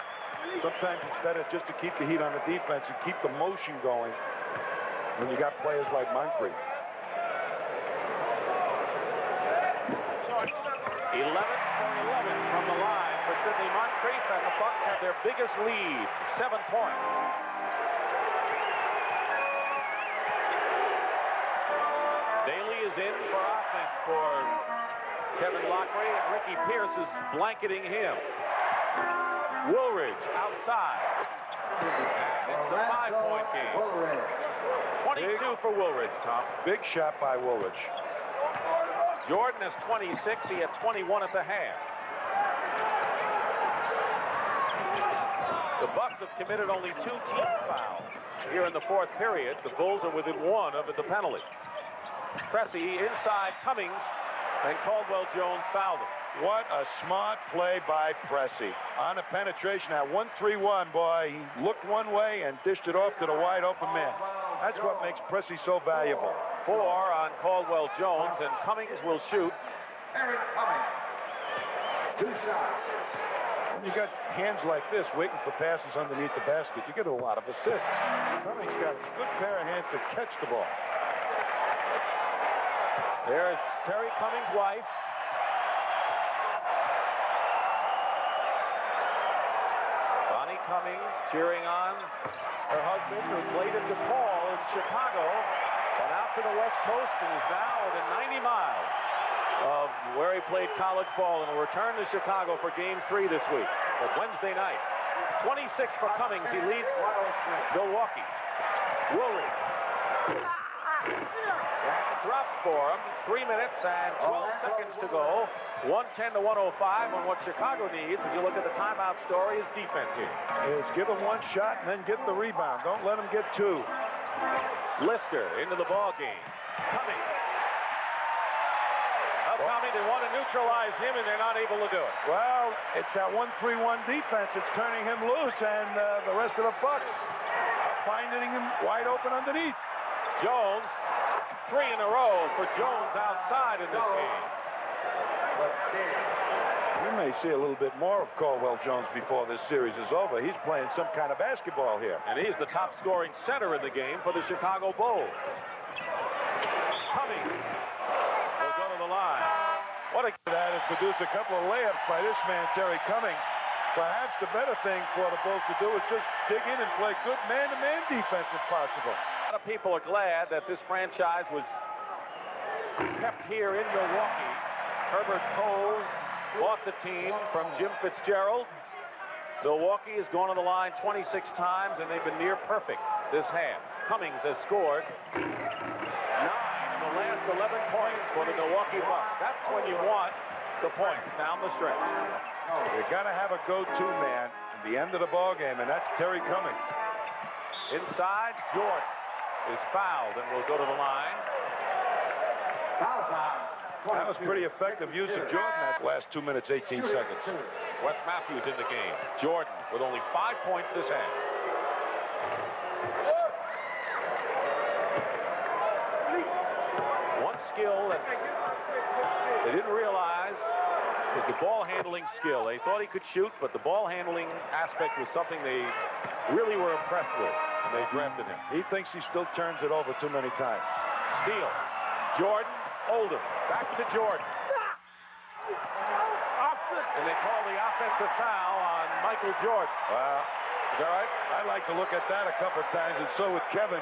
Sometimes it's better just to keep the heat on the defense and keep the motion going when you got players like Moncrief. 11 for 11 from the line for Sidney Moncrief, and the Bucks have their biggest lead, 7 points. Daly is in for offense for Kevin Loughery, and Ricky Pierce is blanketing him. Woolridge outside. It's a 5-point game. 22 for Woolridge, Tom. Big shot by Woolridge. Jordan has 26. He had 21 at the half. The Bucks have committed only 2 team fouls here in the 4th period. The Bulls are within 1 of the penalty. Pressey inside Cummings, and Caldwell Jones fouled him. What a smart play by Pressey. On a penetration at 1-3-1, boy. He looked one way and dished it off to the wide open man. That's what makes Pressey so valuable. 4 on Caldwell Jones, and Cummings will shoot. Eric Cummings. 2 shots. When you got hands like this waiting for passes underneath the basket, you get a lot of assists. Cummings got a good pair of hands to catch the ball. There's Terry Cummings' wife. Bonnie Cummings cheering on her husband, who played at DePaul in Chicago and out to the West Coast and is now within 90 miles of where he played college ball and will return to Chicago for Game 3 this week. But Wednesday night, 26 for Cummings. He leads Milwaukee. Woolridge. And drops for him. 3 minutes and 12 seconds to go. 110 to 105. And what Chicago needs, as you look at the timeout story, is defense here. Is give him one shot and then get the rebound. Don't let him get two. Lister into the ball game. Cummings. Tommy, they want to neutralize him, and they're not able to do it. Well, it's that 1-3-1 defense. It's turning him loose, and the rest of the Bucks finding him wide open underneath. Jones, 3 in a row for Jones outside in this game. We may see a little bit more of Caldwell Jones before this series is over. He's playing some kind of basketball here. And he's the top scoring center in the game for the Chicago Bulls. Cummings will go to the line. What a that has produced a couple of layups by this man, Terry Cummings. Perhaps the better thing for the Bulls to do is just dig in and play good man-to-man defense if possible. A lot of people are glad that this franchise was kept here in Milwaukee. Herbert Cole bought the team from Jim Fitzgerald. Milwaukee has gone on the line 26 times, and they've been near perfect this half. Cummings has scored 9 in the last 11 points for the Milwaukee Bucks. That's when you want the points down the stretch. You got to have a go-to man at the end of the ball game, and that's Terry Cummings. Inside, Jordan is fouled and will go to the line. That was pretty effective use of Jordan that last 2 minutes, 18 seconds. Wes Matthews in the game. Jordan with only 5 points this half. One skill that they didn't realize was the ball handling skill. They thought he could shoot, but the ball handling aspect was something they really were impressed with, and they drafted him. He thinks he still turns it over too many times. Steele. Jordan. Oldham. Back to Jordan. And they call the offensive foul on Michael Jordan. Wow. Is that right? I like to look at that a couple of times, and so would Kevin.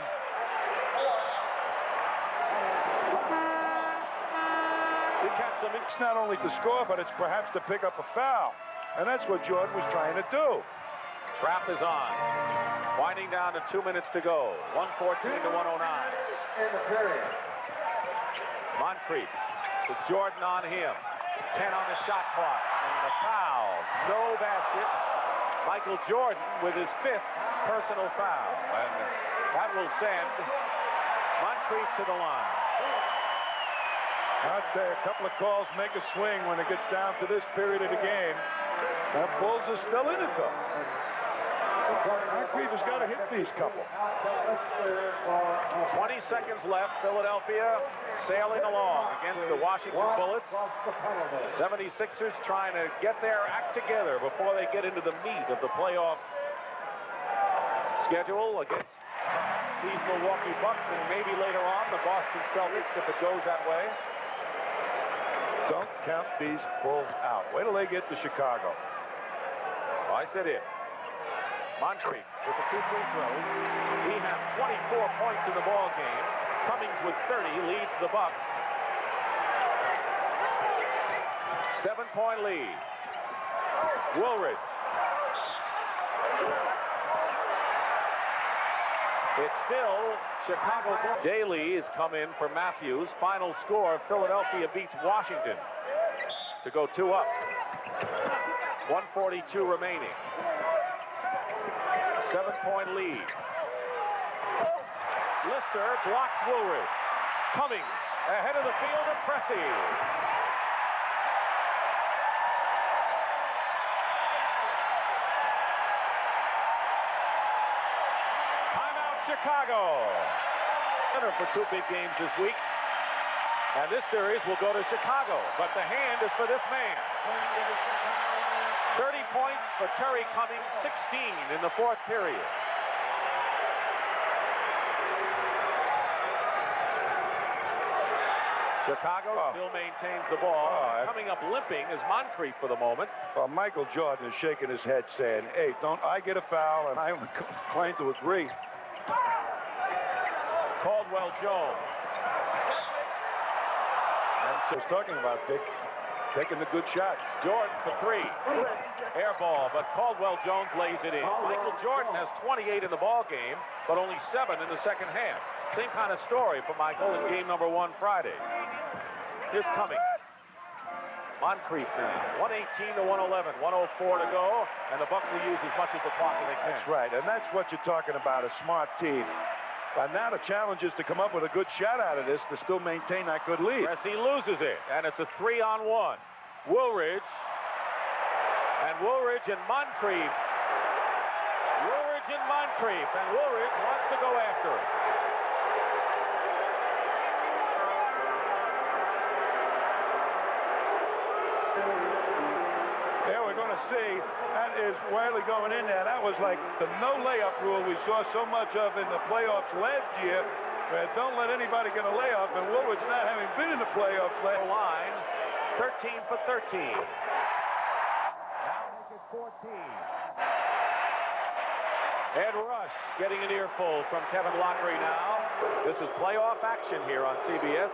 It's not only to score, but it's perhaps to pick up a foul. And that's what Jordan was trying to do. Trap is on. Winding down to 2 minutes to go. 114 to 109. In the period. Moncrief to Jordan on him. 10 on the shot clock. And the foul. No basket. Michael Jordan with his 5th personal foul. And that will send Moncrief to the line. I'll tell you, a couple of calls make a swing when it gets down to this period of the game. The Bulls are still in it, though. Moncrief has got to hit these couple. 20 seconds left. Philadelphia sailing along against the Washington Bullets. 76ers trying to get their act together before they get into the meat of the playoff schedule against these Milwaukee Bucks, and maybe later on the Boston Celtics if it goes that way. Don't count these Bulls out. Wait till they get to Chicago. I said it. Moncrief with the 2 free throws. He has 24 points in the ball game. Cummings with 30 leads the Bucks. 7-point lead. Woolridge. It's still Chicago. Daly has come in for Matthews. Final score, Philadelphia beats Washington to go 2 up. 142 remaining. 7-point lead. Lister blocks Woolridge. Cummings ahead of the field at Pressey. Chicago. Center for 2 big games this week. And this series will go to Chicago. But the hand is for this man. 30 points for Terry Cummings, 16 in the 4th period. Chicago still maintains the ball. Coming up limping is Moncrief for the moment. Well, Michael Jordan is shaking his head saying, hey, don't I get a foul? And I'm inclined to agree. Caldwell Jones. That's what I was talking about, Dick. Taking the good shots. Jordan for three. Air ball, but Caldwell Jones lays it in. Michael Jordan has 28 in the ball game, but only 7 in the second half. Same kind of story for Michael in game number 1 Friday. Here's Cummings. Moncrief now. 118 to 111. 104 to go, and the Bucks will use as much of the clock as they can. That's right, and that's what you're talking about, a smart team. But now the challenge is to come up with a good shot out of this to still maintain that good lead. Pressey loses it, and it's a 3-on-1. Woolridge and Moncrief. Woolridge and Moncrief, and Woolridge wants to go after it. Yeah, we're going to see. That is Wiley going in there. That was like the no layup rule we saw so much of in the playoffs last year. Where don't let anybody get a layup, and Woolridge not having been in the playoffs last year. Line, 13 for 13. Now make it 14. Ed Rush getting an earful from Kevin Loughery now. This is playoff action here on CBS.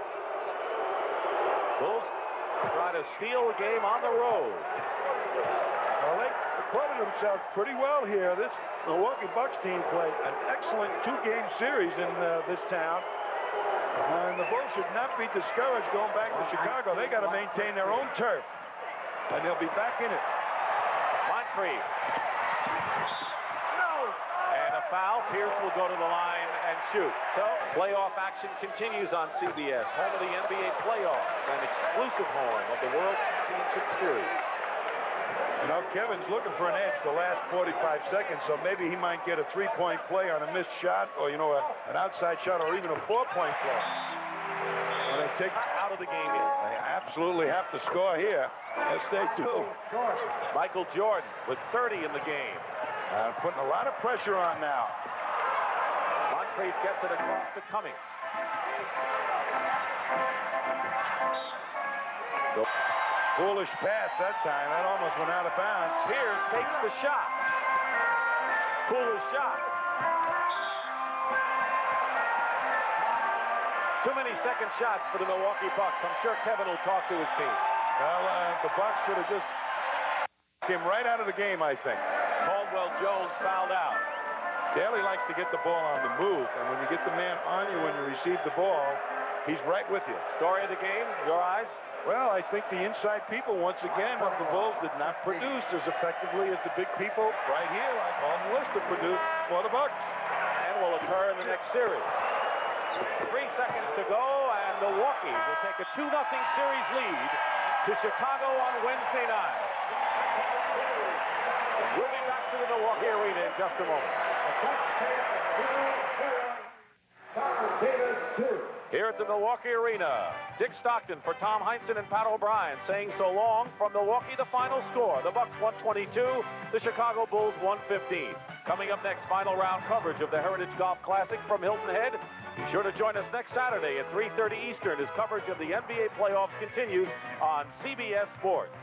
Bulls try to steal the game on the road. Well, they acquitted themselves pretty well here. This Milwaukee Bucks team played an excellent 2-game series in this town. And the Bulls should not be discouraged going back to Chicago. They got to maintain their own turf. And they'll be back in it. Moncrief. No! And a foul. Pierce will go to the line and shoot. So, playoff action continues on CBS. Home of the NBA playoffs. An exclusive home of the World Championship Series. You know, Kevin's looking for an edge the last 45 seconds, so maybe he might get a 3-point play on a missed shot, or, you know, an outside shot, or even a 4-point play. When they take out of the game here. They absolutely have to score here. Yes, they do. Michael Jordan with 30 in the game. Putting a lot of pressure on now. Moncrief gets it across to Cummings. Foolish pass that time. That almost went out of bounds. Pierce takes the shot. Foolish shot. Too many second shots for the Milwaukee Bucks. I'm sure Kevin will talk to his team. Well, the Bucks should have just came right out of the game, I think. Caldwell Jones fouled out. Daly likes to get the ball on the move, and when you get the man on you when you receive the ball, he's right with you. Story of the game, your eyes? Well, I think the inside people, once again, of the Bulls did not produce as effectively as the big people right here, like on the list, have produced for the Bucks. And will occur in the next series. 3 seconds to go, and Milwaukee will take a 2-0 series lead to Chicago on Wednesday night. We'll be back to the Milwaukee Arena in just a moment. Here at the Milwaukee Arena, Dick Stockton for Tom Heinsohn and Pat O'Brien saying so long from Milwaukee. The final score, the Bucks 122, the Chicago Bulls 115. Coming up next, final round coverage of the Heritage Golf Classic from Hilton Head. Be sure to join us next Saturday at 3:30 Eastern as coverage of the NBA playoffs continues on CBS Sports.